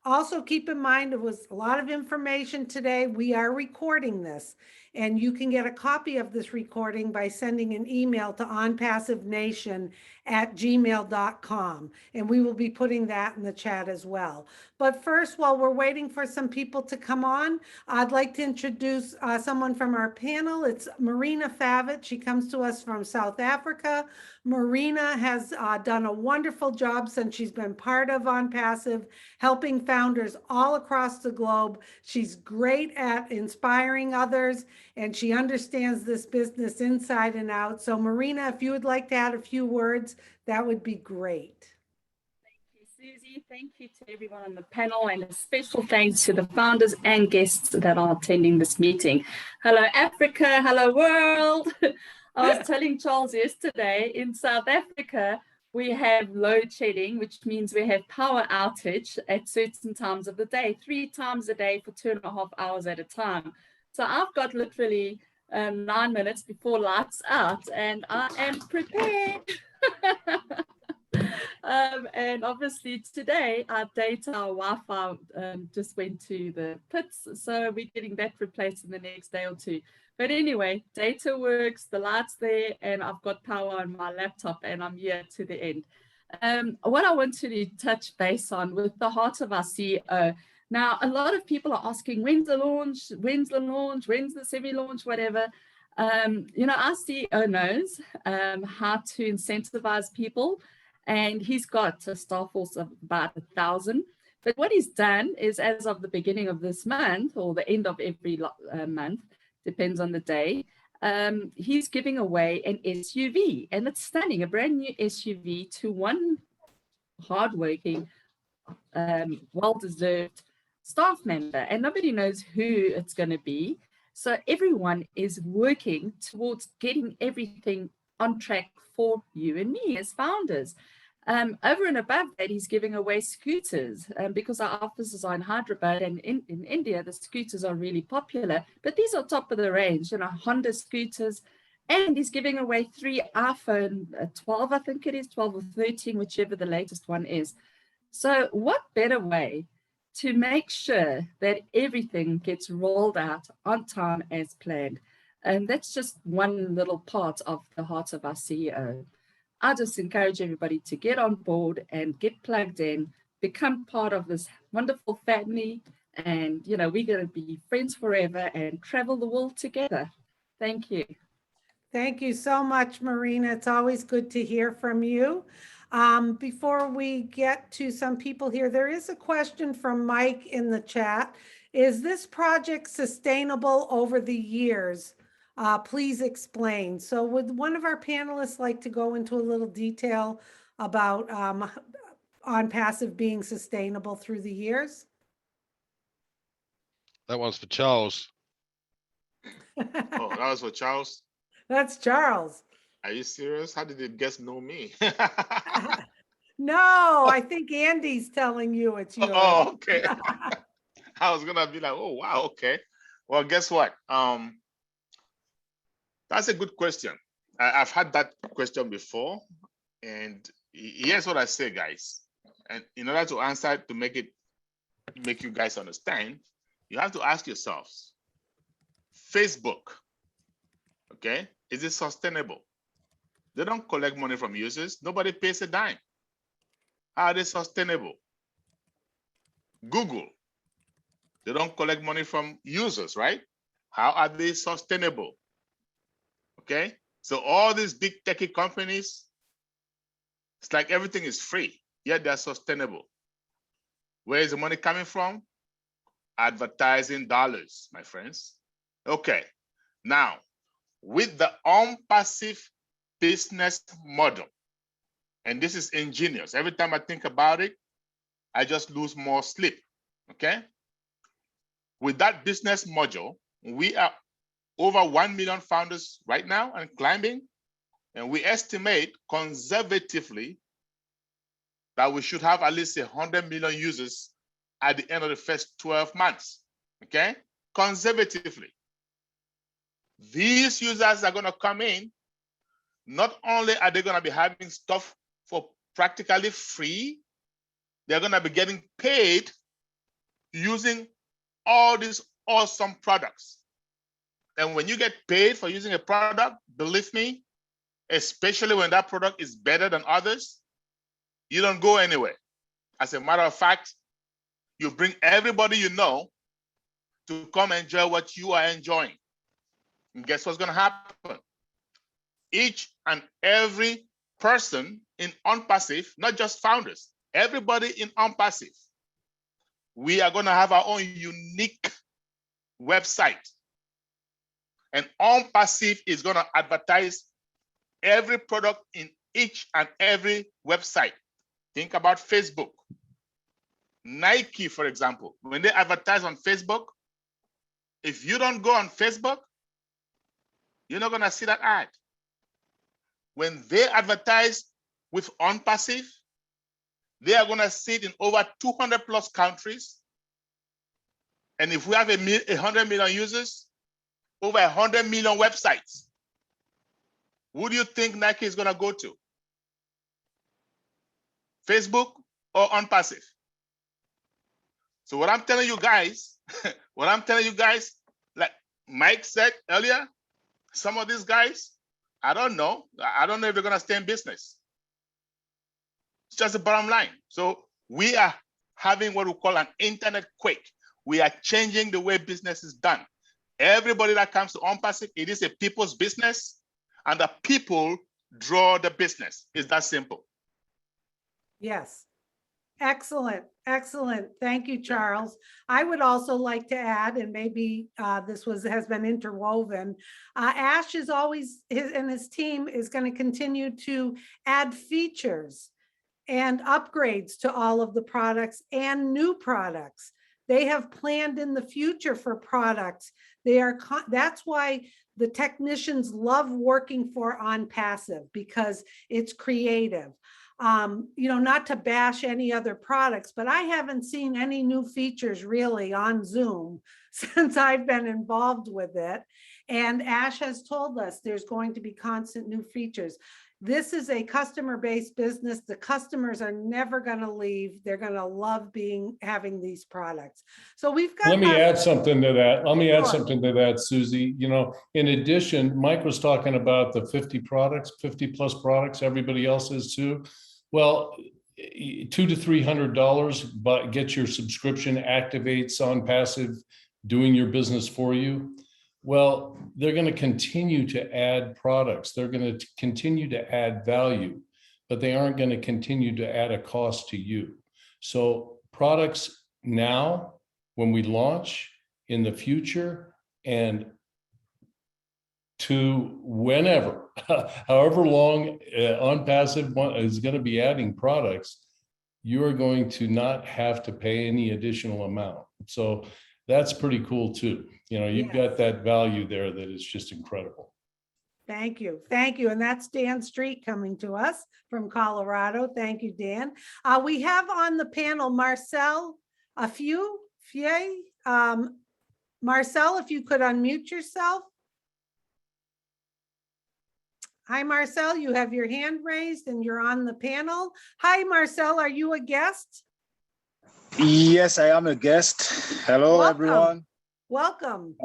A: Also, keep in mind, it was a lot of information today. We are recording this, and you can get a copy of this recording by sending an email to onpassivenation@gmail.com, and we will be putting that in the chat as well. But first, while we're waiting for some people to come on, I'd like to introduce someone from our panel. It's Marina Favit. She comes to us from South Africa. Marina has done a wonderful job since she's been part of OnPassive, helping founders all across the globe. She's great at inspiring others, and she understands this business inside and out. So Marina, if you would like to add a few words, that would be great.
E: Susie, thank you to everyone on the panel, and a special thanks to the founders and guests that are attending this meeting. Hello, Africa. Hello, world. I was telling Charles yesterday, in South Africa, we have load shedding, which means we have power outage at certain times of the day, 3 times a day for 2.5 hours at a time. So I've got literally 9 minutes before lights out, and I am prepared. And obviously today our data, our Wi-Fi just went to the pits, so we're getting that replaced in the next day or 2. But anyway, data works, the light's there, and I've got power on my laptop, and I'm here to the end. What I want to touch base on with the heart of our CEO. Now, a lot of people are asking, when's the launch, when's the semi-launch, whatever. You know, our CEO knows how to incentivize people, and he's got a staff force of about 1,000. But what he's done is, as of the beginning of this month, or the end of every month, depends on the day, he's giving away an SUV, and it's stunning, a brand new SUV to one hardworking, well-deserved staff member, and nobody knows who it's going to be. So everyone is working towards getting everything on track for you and me as founders. Over and above that, he's giving away scooters because our offices are in Hyderabad, and in India, the scooters are really popular, but these are top of the range, Honda scooters. And he's giving away 3 iPhone 12, I think it is, 12 or 13, whichever the latest one is. So what better way to make sure that everything gets rolled out on time as planned? And that's just one little part of the heart of our CEO. I just encourage everybody to get on board and get plugged in, become part of this wonderful family. And, we're going to be friends forever and travel the world together. Thank you.
A: Thank you so much, Marina. It's always good to hear from you. Before we get to some people here, there is a question from Mike in the chat. Is this project sustainable over the years? Please explain. So would one of our panelists like to go into a little detail about OnPassive being sustainable through the years?
F: That one's for Charles.
G: Oh, that was for Charles.
A: That's Charles.
G: Are you serious? How did the guest know me?
A: No, I think Andy's telling you it's yours.
G: Oh, okay. I was gonna be like, oh wow, okay. Well, guess what? That's a good question. I've had that question before, and here's what I say, guys. And in order to answer it, to make you guys understand, you have to ask yourselves: Facebook, okay, is it sustainable? They don't collect money from users. Nobody pays a dime. How are they sustainable? Google, they don't collect money from users, right? How are they sustainable? Okay, so all these big techie companies, it's like everything is free, yet they're sustainable. Where is the money coming from? Advertising dollars, my friends. Okay, now with the OnPassive business model, and this is ingenious. Every time I think about it, I just lose more sleep, okay? With that business model, we are over 1 million founders right now and climbing, and we estimate conservatively that we should have at least 100 million users at the end of the first 12 months, okay? Conservatively. These users are gonna come in, not only are they gonna be having stuff for practically free, they're gonna be getting paid using all these awesome products. And when you get paid for using a product, believe me, especially when that product is better than others, you don't go anywhere. As a matter of fact, you bring everybody you know to come enjoy what you are enjoying. And guess what's gonna happen? Each and every person in OnPassive, not just founders, everybody in OnPassive, we are gonna have our own unique website. And OnPassive is gonna advertise every product in each and every website. Think about Facebook. Nike, for example, when they advertise on Facebook, if you don't go on Facebook, you're not gonna see that ad. When they advertise with OnPassive, they are gonna see it in over 200 plus countries. And if we have 100 million users, over 100 million websites, who do you think Nike is gonna go to? Facebook or OnPassive? So what I'm telling you guys, like Mike said earlier, some of these guys, I don't know if they're gonna stay in business. It's just the bottom line. So we are having what we call an internet quake. We are changing the way business is done. Everybody that comes to OnPassive, it is a people's business, and the people draw the business. It's that simple.
A: Yes. Excellent. Excellent. Thank you, Charles. I would also like to add, and maybe this has been interwoven. Ash is always, and his team is going to continue to add features and upgrades to all of the products and new products. They have planned in the future for products. That's why the technicians love working for OnPassive, because it's creative. Not to bash any other products, but I haven't seen any new features really on Zoom since I've been involved with it. And Ash has told us there's going to be constant new features. This is a customer-based business. The customers are never going to leave. They're going to love having these products. So we've got.
F: Let me add something to that. Let me add
A: Sure.
F: something to that, Susie. In addition, Mike was talking about the 50 products, 50 plus products. Everybody else is too. Well, $200 to $300, but get your subscription, activates OnPassive, doing your business for you. Well, they're going to continue to add products. They're going to continue to add value, but they aren't going to continue to add a cost to you. So products now, when we launch, in the future, and to whenever, however long OnPassive is going to be adding products, you are going to not have to pay any additional amount. So that's pretty cool too. You've got that value there that is just incredible.
A: Thank you. Thank you. And that's Dan Street coming to us from Colorado. Thank you, Dan. We have on the panel Marcel Fier. Marcel, if you could unmute yourself. Hi, Marcel, you have your hand raised and you're on the panel. Hi, Marcel, are you a guest?
H: Yes, I am a guest. Hello,
A: Welcome.
H: everyone.
A: Welcome.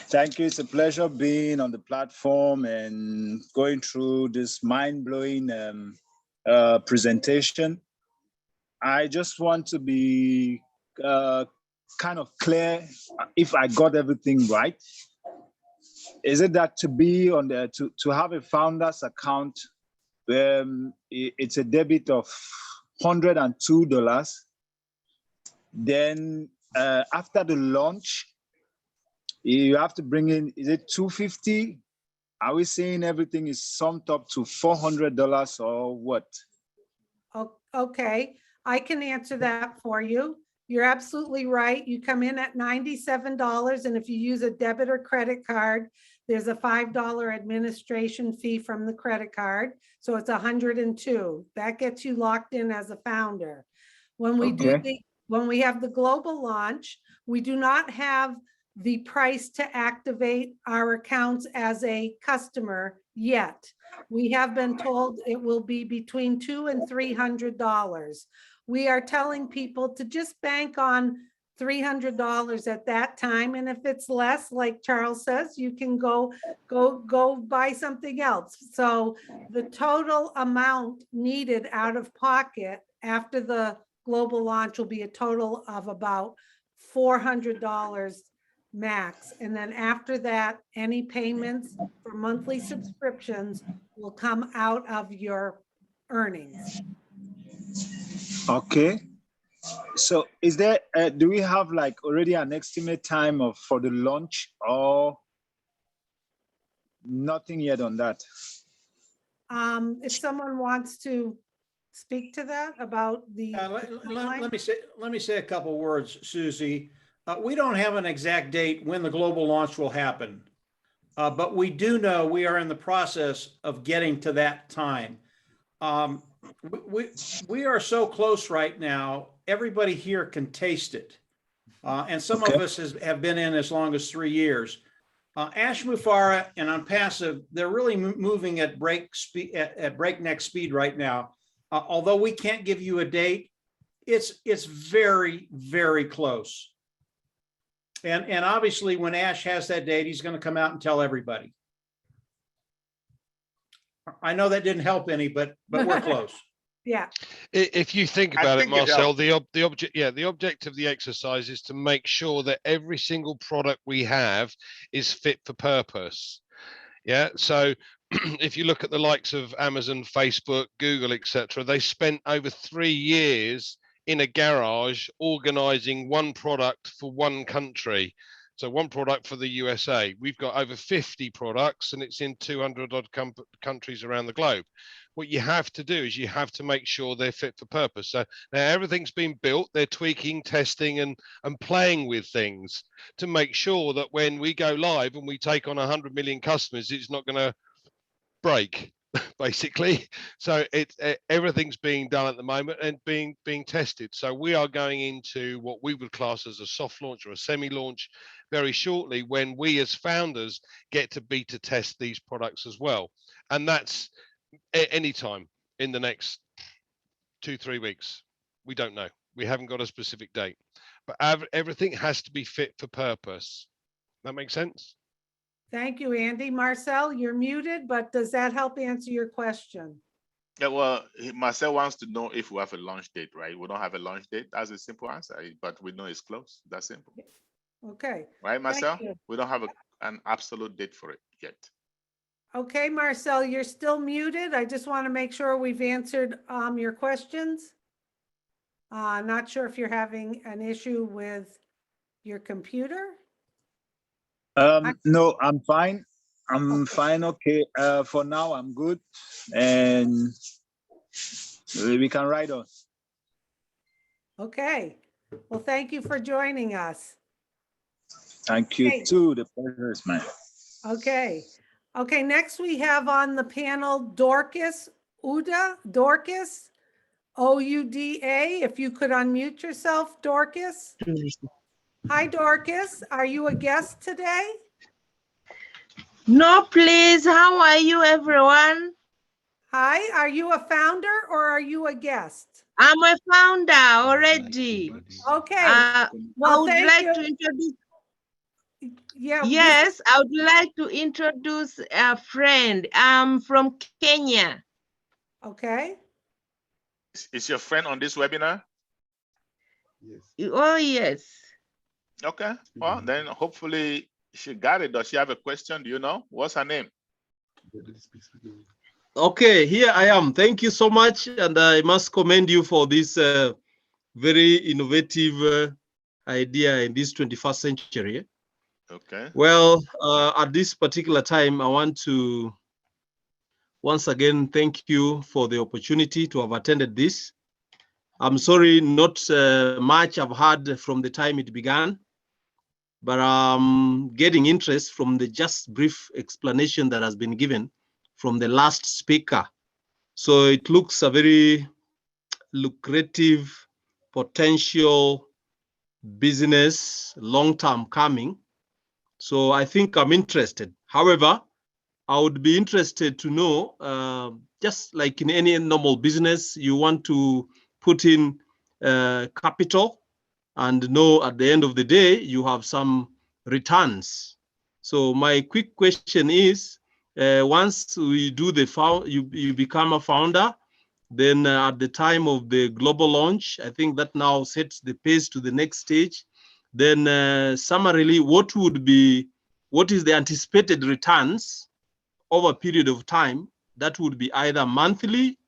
H: Thank you. It's a pleasure being on the platform and going through this mind-blowing presentation. I just want to be kind of clear if I got everything right. Is it that to be on the to have a founder's account, it's a debit of $102. Then after the launch, you have to bring in, is it $250? Are we saying everything is summed up to $400 or what?
A: Okay, I can answer that for you. You're absolutely right. You come in at $97, and if you use a debit or credit card, there's a $5 administration fee from the credit card. So it's $102. That gets you locked in as a founder. When we when we have the global launch, we do not have the price to activate our accounts as a customer yet. We have been told it will be between $200 and $300. We are telling people to just bank on $300 at that time. And if it's less, like Charles says, you can go buy something else. So the total amount needed out of pocket after the global launch will be a total of about $400 max. And then after that, any payments for monthly subscriptions will come out of your earnings.
H: Okay. So is there, do we have like already an estimate time for the launch or nothing yet on that?
A: If someone wants to speak to that about the
C: let me say a couple words, Susie. We don't have an exact date when the global launch will happen, but we do know we are in the process of getting to that time. We are so close right now. Everybody here can taste it, and some of us have been in as long as 3 years. Ash Mufareh and Unpassive, they're really moving at breakneck speed right now. Although we can't give you a date, it's very, very close. And obviously, when Ash has that date, he's going to come out and tell everybody. I know that didn't help any, but we're close.
A: Yeah.
I: If you think about it, Marcel, the object of the exercise is to make sure that every single product we have is fit for purpose. Yeah. So if you look at the likes of Amazon, Facebook, Google, etc., they spent over 3 years in a garage organizing one product for one country. So one product for the USA. We've got over 50 products and it's in 200 odd countries around the globe. what you have to do is you have to make sure they're fit for purpose. So now everything's been built, they're tweaking, testing, and playing with things to make sure that when we go live and we take on 100 million customers, it's not going to break, basically. So everything's being done at the moment and being tested. So we are going into what we would class as a soft launch or a semi-launch very shortly, when we as founders get to beta test these products as well. And that's anytime in the next 2-3 weeks. We don't know. We haven't got a specific date, but everything has to be fit for purpose. That makes sense?
A: Thank you, Andy. Marcel, you're muted, but does that help answer your question?
G: Yeah, well, Marcel wants to know if we have a launch date, right? We don't have a launch date. That's a simple answer, but we know it's close. That's simple.
A: Okay.
G: Right, Marcel?
A: you.
G: We don't have an absolute date for it yet.
A: Okay, Marcel, you're still muted. I just want to make sure we've answered your questions. Not sure if you're having an issue with your computer.
H: No, I'm fine. I'm fine. Okay. For now, I'm good, and we can ride on.
A: Okay. Well, thank you for joining us.
H: Thank you too. The pleasure is mine.
A: Okay. Okay, next we have on the panel Dorcas Ouda. Dorcas, O-U-D-A. If you could unmute yourself, Dorcas. Hi, Dorcas. Are you a guest today?
J: No, please. How are you, everyone?
A: Hi, are you a founder or are you a guest?
J: I'm a founder already.
A: Okay.
J: Well, I would like to introduce.
A: Yeah.
J: Yes, I would like to introduce a friend. I'm from Kenya.
A: Okay.
G: Is your friend on this webinar?
J: Yes. Oh, yes.
G: Okay. Well, then hopefully she got it. Does she have a question? Do you know? What's her name?
K: Okay, here I am. Thank you so much. And I must commend you for this very innovative idea in this 21st century.
G: Okay.
K: Well, at this particular time, I want to once again thank you for the opportunity to have attended this. I'm sorry, not much I've heard from the time it began, but I'm getting interest from the just brief explanation that has been given from the last speaker. So it looks a very lucrative, potential business, long-term coming. So I think I'm interested. However, I would be interested to know, just like in any normal business, you want to put in capital and know at the end of the day, you have some returns. So my quick question is, once we do you become a founder, then at the time of the global launch, I think that now sets the pace to the next stage. Then summarily, what is the anticipated returns over a period of time that would be either monthly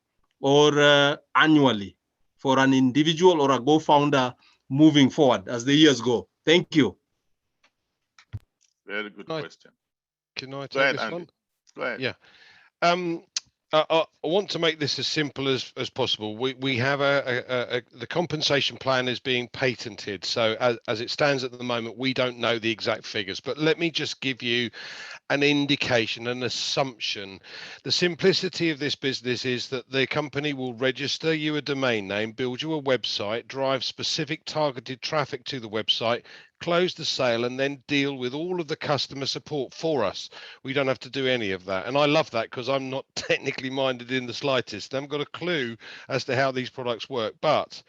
K: or annually for an individual or a co-founder moving forward as the years go? Thank you.
G: Very good question.
I: Can I take this one?
G: Go ahead.
I: Yeah. I want to make this as simple as possible. We have the compensation plan is being patented. So as it stands at the moment, we don't know the exact figures, but let me just give you an indication, an assumption. The simplicity of this business is that the company will register you a domain name, build you a website, drive specific targeted traffic to the website, close the sale, and then deal with all of the customer support for us. We don't have to do any of that. And I love that because I'm not technically minded in the slightest. I haven't got a clue as to how these products work. But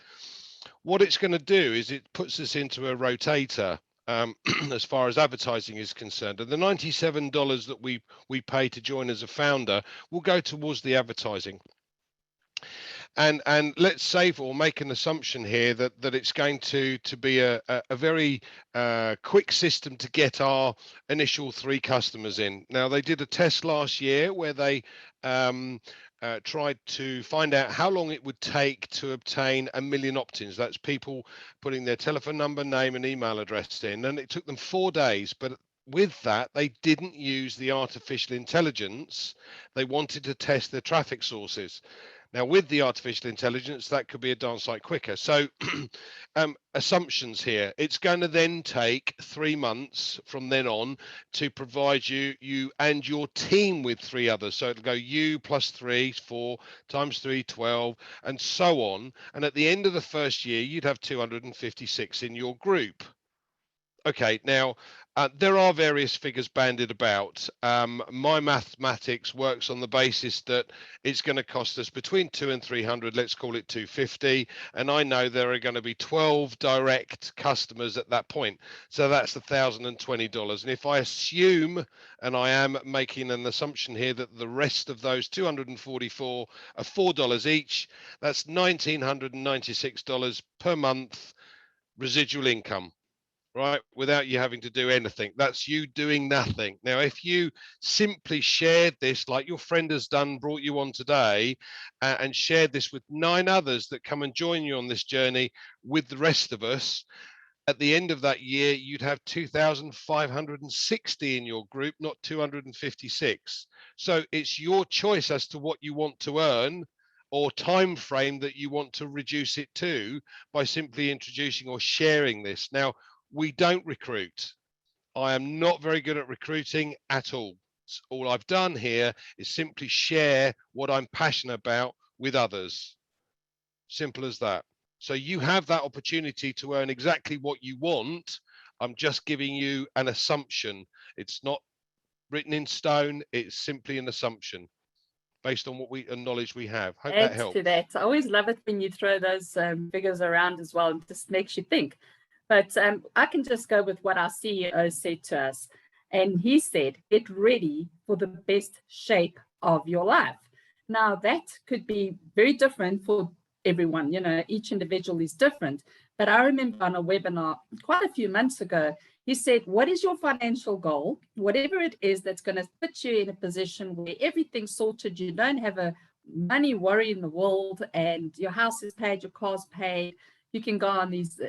I: what it's going to do is it puts us into a rotator as far as advertising is concerned. And the $97 that we pay to join as a founder will go towards the advertising. And let's say or make an assumption here that it's going to be a very quick system to get our initial 3 customers in. Now, they did a test last year where they tried to find out how long it would take to obtain 1 million opt-ins. That's people putting their telephone number, name, and email address in, and it took them 4 days. But with that, they didn't use the artificial intelligence. They wanted to test their traffic sources. Now, with the artificial intelligence, that could be a darn sight quicker. So assumptions here. It's going to then take 3 months from then on to provide you and your team with 3 others. So it'll go you plus 3, 4 times 3, 12, and so on. And at the end of the first year, you'd have 256 in your group. Okay, now there are various figures bandied about. My mathematics works on the basis that it's going to cost us between 200 and 300, let's call it 250. And I know there are going to be 12 direct customers at that point. So that's $1,020. And if I assume, and I am making an assumption here, that the rest of those 244 are $4 each, that's $1,996 per month residual income. Right, without you having to do anything. That's you doing nothing. Now, if you simply shared this like your friend has done, brought you on today, and shared this with 9 others that come and join you on this journey with the rest of us, at the end of that year, you'd have 2,560 in your group, not 256. So it's your choice as to what you want to earn or time frame that you want to reduce it to by simply introducing or sharing this. Now, we don't recruit. I am not very good at recruiting at all. All I've done here is simply share what I'm passionate about with others. Simple as that. So you have that opportunity to earn exactly what you want. I'm just giving you an assumption. It's not written in stone. It's simply an assumption based on what knowledge we have. Hope that helps.
E: To that, I always love it when you throw those figures around as well. It just makes you think. But I can just go with what our CEO said to us. And he said, get ready for the best shape of your life. Now, that could be very different for everyone. You know, each individual is different. But I remember on a webinar quite a few months ago, he said, what is your financial goal? Whatever it is that's going to put you in a position where everything's sorted, you don't have a money worry in the world, and your house is paid, your car's paid. You can go on these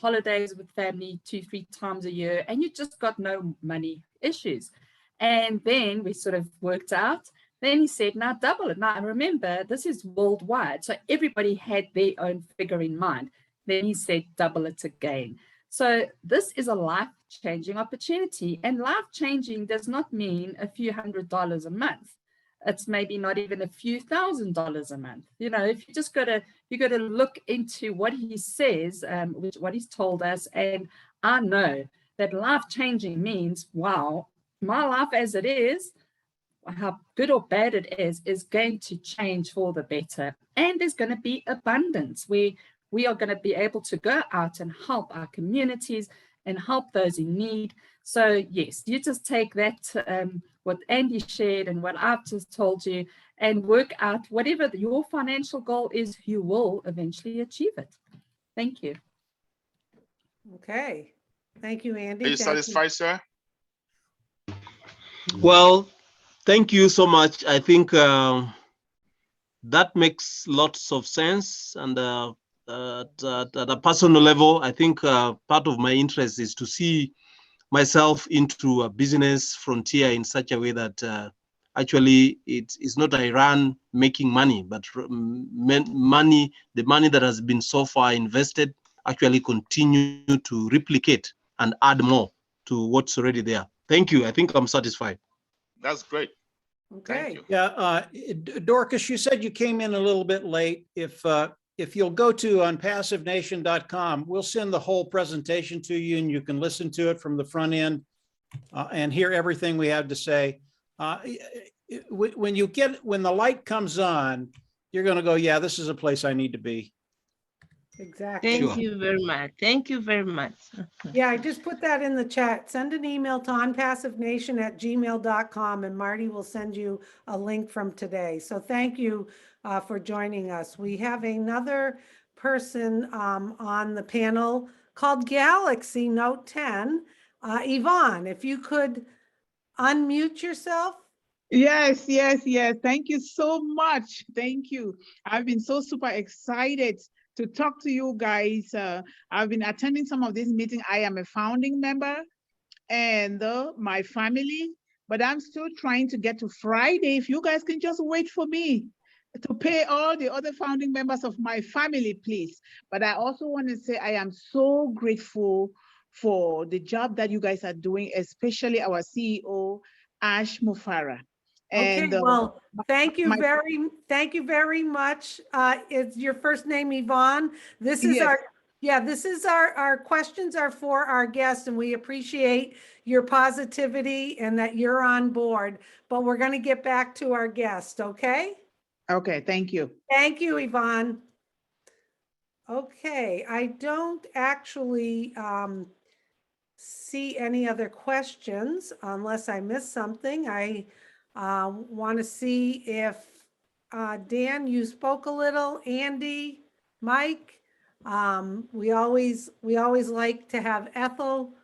E: holidays with family 2-3 times a year, and you just got no money issues. And then we sort of worked out. Then he said, now double it. Now, remember, this is worldwide. So everybody had their own figure in mind. Then he said, double it again. So this is a life-changing opportunity. And life-changing does not mean a few $100s a month. It's maybe not even a few $1,000s a month. You know, if you just you got to look into what he says, what he's told us. And I know that life-changing means, wow, my life as it is, how good or bad it is going to change for the better. And there's going to be abundance. We are going to be able to go out and help our communities and help those in need. So yes, you just take that, what Andy shared and what I've just told you, and work out whatever your financial goal is, you will eventually achieve it. Thank you.
A: Okay. Thank you, Andy.
G: Are you satisfied, sir?
K: Well, thank you so much. I think that makes lots of sense. And at a personal level, I think part of my interest is to see myself into a business frontier in such a way that actually it's not Iran making money, but money, the money that has been so far invested actually continue to replicate and add more to what's already there. Thank you. I think I'm satisfied.
G: That's great.
A: Okay.
G: Thank you.
C: Yeah, Dorcas, you said you came in a little bit late. If you'll go to unpassivenation.com, we'll send the whole presentation to you, and you can listen to it from the front end and hear everything we have to say. When the light comes on, you're going to go, yeah, this is a place I need to be.
A: Exactly.
J: Thank you very much. Thank you very much.
A: Yeah, I just put that in the chat. Send an email to onpassivenation@gmail.com, and Marty will send you a link from today. So thank you for joining us. We have another person on the panel called Galaxy Note 10. Yvonne, if you could unmute yourself.
L: Yes. Thank you so much. Thank you. I've been so super excited to talk to you guys. I've been attending some of these meetings. I am a founding member, and my family, but I'm still trying to get to Friday. If you guys can just wait for me to pay all the other founding members of my family, please. But I also want to say I am so grateful for the job that you guys are doing, especially our CEO, Ash Mufara.
A: Okay,
L: And
A: well, thank you
L: my-
A: very much. It's your first name, Yvonne. This is
L: Yes.
A: this is our questions are for our guests, and we appreciate your positivity and that you're on board, but we're going to get back to our guest, okay?
L: Okay, thank you.
A: Thank you, Yvonne. Okay, I don't actually see any other questions unless I missed something. I want to see if Dan, you spoke a little, Andy, Mike. We always like to have Ethel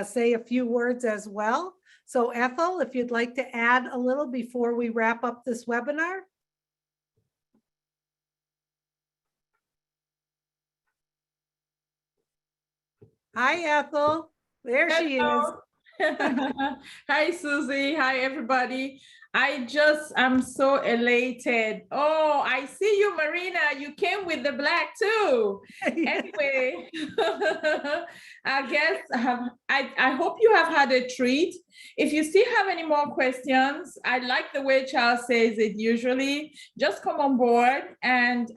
A: say a few words as well. So Ethel, if you'd like to add a little before we wrap up this webinar. Hi, Ethel. There she is.
M: Hi, Susie. Hi, everybody. I'm so elated. Oh, I see you, Marina. You came with the black too. Anyway, I guess I hope you have had a treat. If you still have any more questions, I like the way Charles says it usually. Just come on board and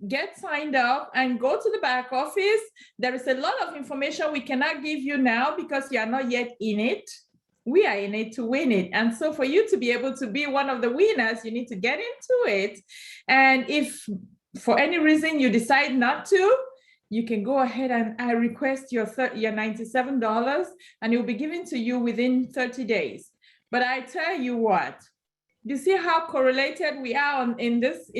M: get signed up and go to the back office. There is a lot of information we cannot give you now because you are not yet in it. We are in it to win it. And so for you to be able to be one of the winners, you need to get into it. And if for any reason you decide not to, you can go ahead and I request your $97 and it will be given to you within 30 days. But I tell you what, you see how correlated we are on this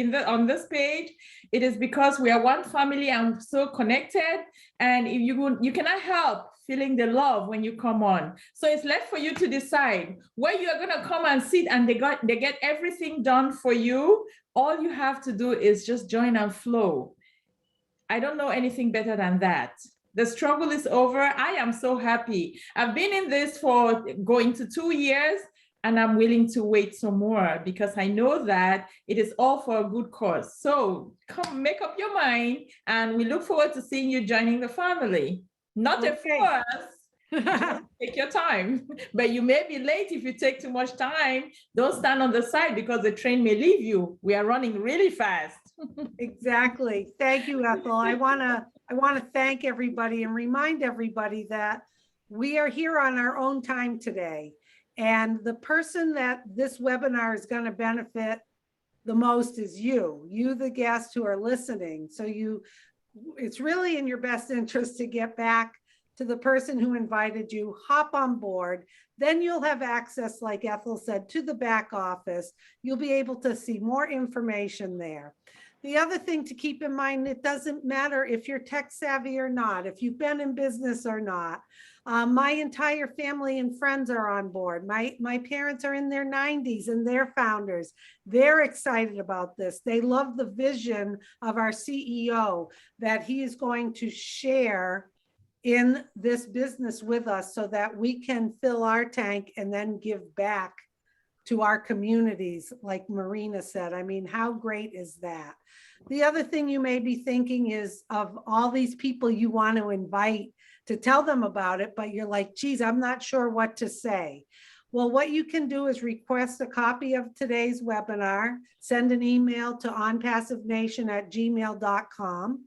M: page? It is because we are one family and so connected, and if you cannot help feeling the love when you come on. So it's left for you to decide where you are going to come and sit and they get everything done for you. All you have to do is just join and flow. I don't know anything better than that. The struggle is over. I am so happy. I've been in this for going to 2 years. And I'm willing to wait some more because I know that it is all for a good cause. So come make up your mind and we look forward to seeing you joining the family. Not a force, just take your time. But you may be late if you take too much time. Don't stand on the side because the train may leave you. We are running really fast.
A: Exactly. Thank you, Ethel. I want to thank everybody and remind everybody that we are here on our own time today. And the person that this webinar is going to benefit the most is you, the guests who are listening. So it's really in your best interest to get back to the person who invited you, hop on board. Then you'll have access, like Ethel said, to the back office. You'll be able to see more information there. The other thing to keep in mind, it doesn't matter if you're tech savvy or not, if you've been in business or not. My entire family and friends are on board. My parents are in their 90s and they're founders. They're excited about this. They love the vision of our CEO that he is going to share in this business with us so that we can fill our tank and then give back to our communities, like Marina said. I mean, how great is that? The other thing you may be thinking is of all these people you want to invite to tell them about it, but you're like, geez, I'm not sure what to say. Well, what you can do is request a copy of today's webinar, send an email to onpassivenation@gmail.com.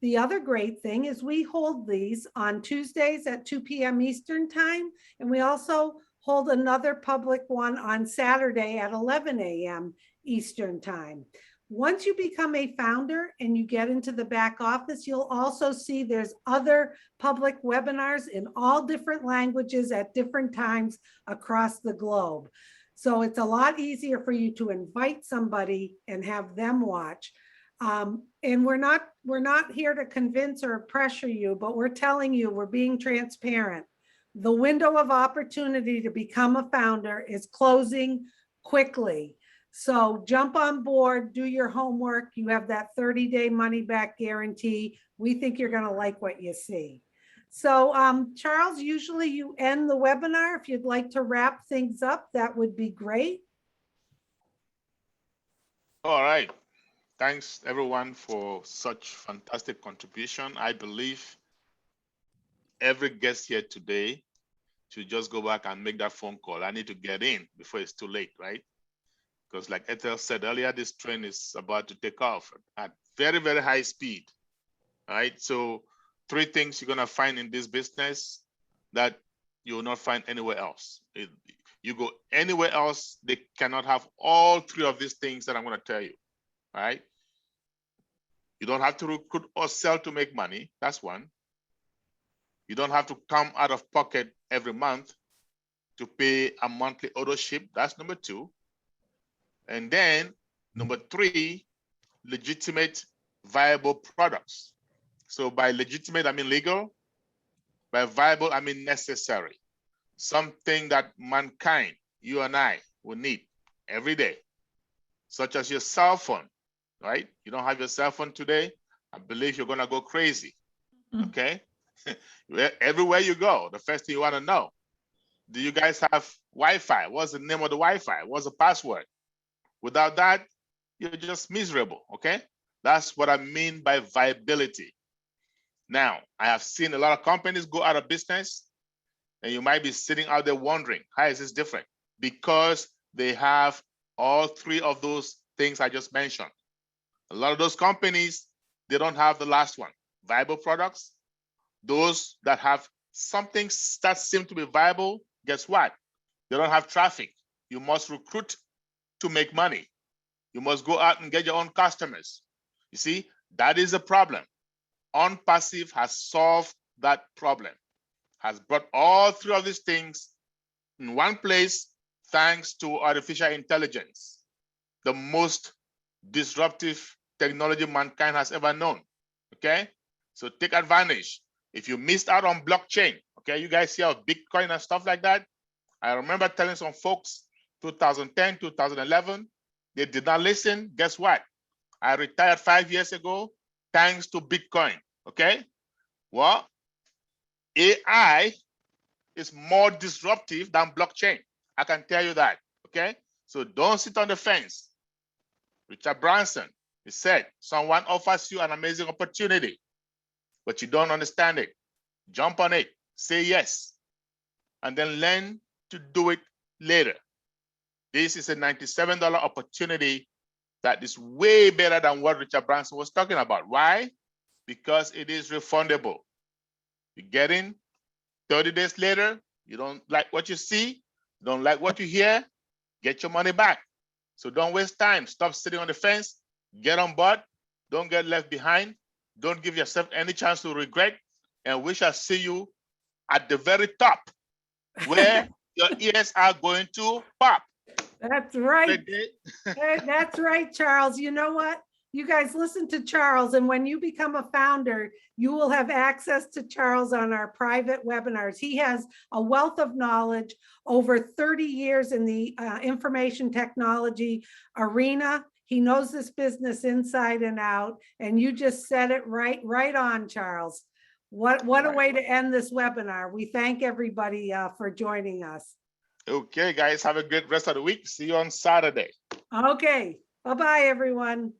A: The other great thing is we hold these on Tuesdays at 2 p.m. Eastern time, and we also hold another public one on Saturday at 11 a.m. Eastern time. Once you become a founder and you get into the back office, you'll also see there's other public webinars in all different languages at different times across the globe. So it's a lot easier for you to invite somebody and have them watch. And we're not here to convince or pressure you, but we're telling you, we're being transparent. The window of opportunity to become a founder is closing quickly. So jump on board, do your homework. You have that 30-day money back guarantee. We think you're going to like what you see. So Charles, usually you end the webinar. If you'd like to wrap things up, that would be great.
G: All right. Thanks everyone for such fantastic contribution. I believe every guest here today should just go back and make that phone call. I need to get in before it's too late, right? Because like Ethel said earlier, this train is about to take off at very, very high speed, right? So 3 things you're gonna find in this business that you will not find anywhere else. You go anywhere else, they cannot have all 3 of these things that I'm gonna tell you, right? You don't have to recruit or sell to make money, that's 1. You don't have to come out of pocket every month to pay a monthly auto ship, that's number 2. And then number 3, legitimate, viable products. So by legitimate, I mean legal. By viable, I mean necessary. Something that mankind, you and I, will need every day, such as your cell phone, right? You don't have your cell phone today, I believe you're gonna go crazy, okay? Everywhere you go, the first thing you wanna know, do you guys have Wi-Fi? What's the name of the Wi-Fi? What's the password? Without that, you're just miserable, okay? That's what I mean by viability. Now, I have seen a lot of companies go out of business, and you might be sitting out there wondering, how is this different? Because they have all 3 of those things I just mentioned. A lot of those companies, they don't have the last one. Viable products, those that have something that seem to be viable, guess what? They don't have traffic. You must recruit to make money. You must go out and get your own customers. You see, that is a problem. OnPassive has solved that problem, has brought all 3 of these things in one place thanks to artificial intelligence, the most disruptive technology mankind has ever known, okay? So take advantage. If you missed out on blockchain, okay, you guys hear of Bitcoin and stuff like that. I remember telling some folks 2010, 2011, they did not listen. Guess what? I retired 5 years ago thanks to Bitcoin, okay? Well, AI is more disruptive than blockchain. I can tell you that, okay? So don't sit on the fence. Richard Branson, he said, someone offers you an amazing opportunity, but you don't understand it. Jump on it, say yes, and then learn to do it later. This is a $97 opportunity that is way better than what Richard Branson was talking about. Why? Because it is refundable. You get in, 30 days later, you don't like what you see, don't like what you hear, get your money back. So don't waste time. Stop sitting on the fence, get on board, don't get left behind, don't give yourself any chance to regret, and we shall see you at the very top where your ears are going to pop.
A: That's right. That's right, Charles. You know what? You guys listen to Charles, and when you become a founder, you will have access to Charles on our private webinars. He has a wealth of knowledge, over 30 years in the information technology arena. He knows this business inside and out, and you just said it right on, Charles. What a way to end this webinar. We thank everybody for joining us.
G: Okay, guys, have a good rest of the week. See you on Saturday.
A: Okay, bye-bye, everyone.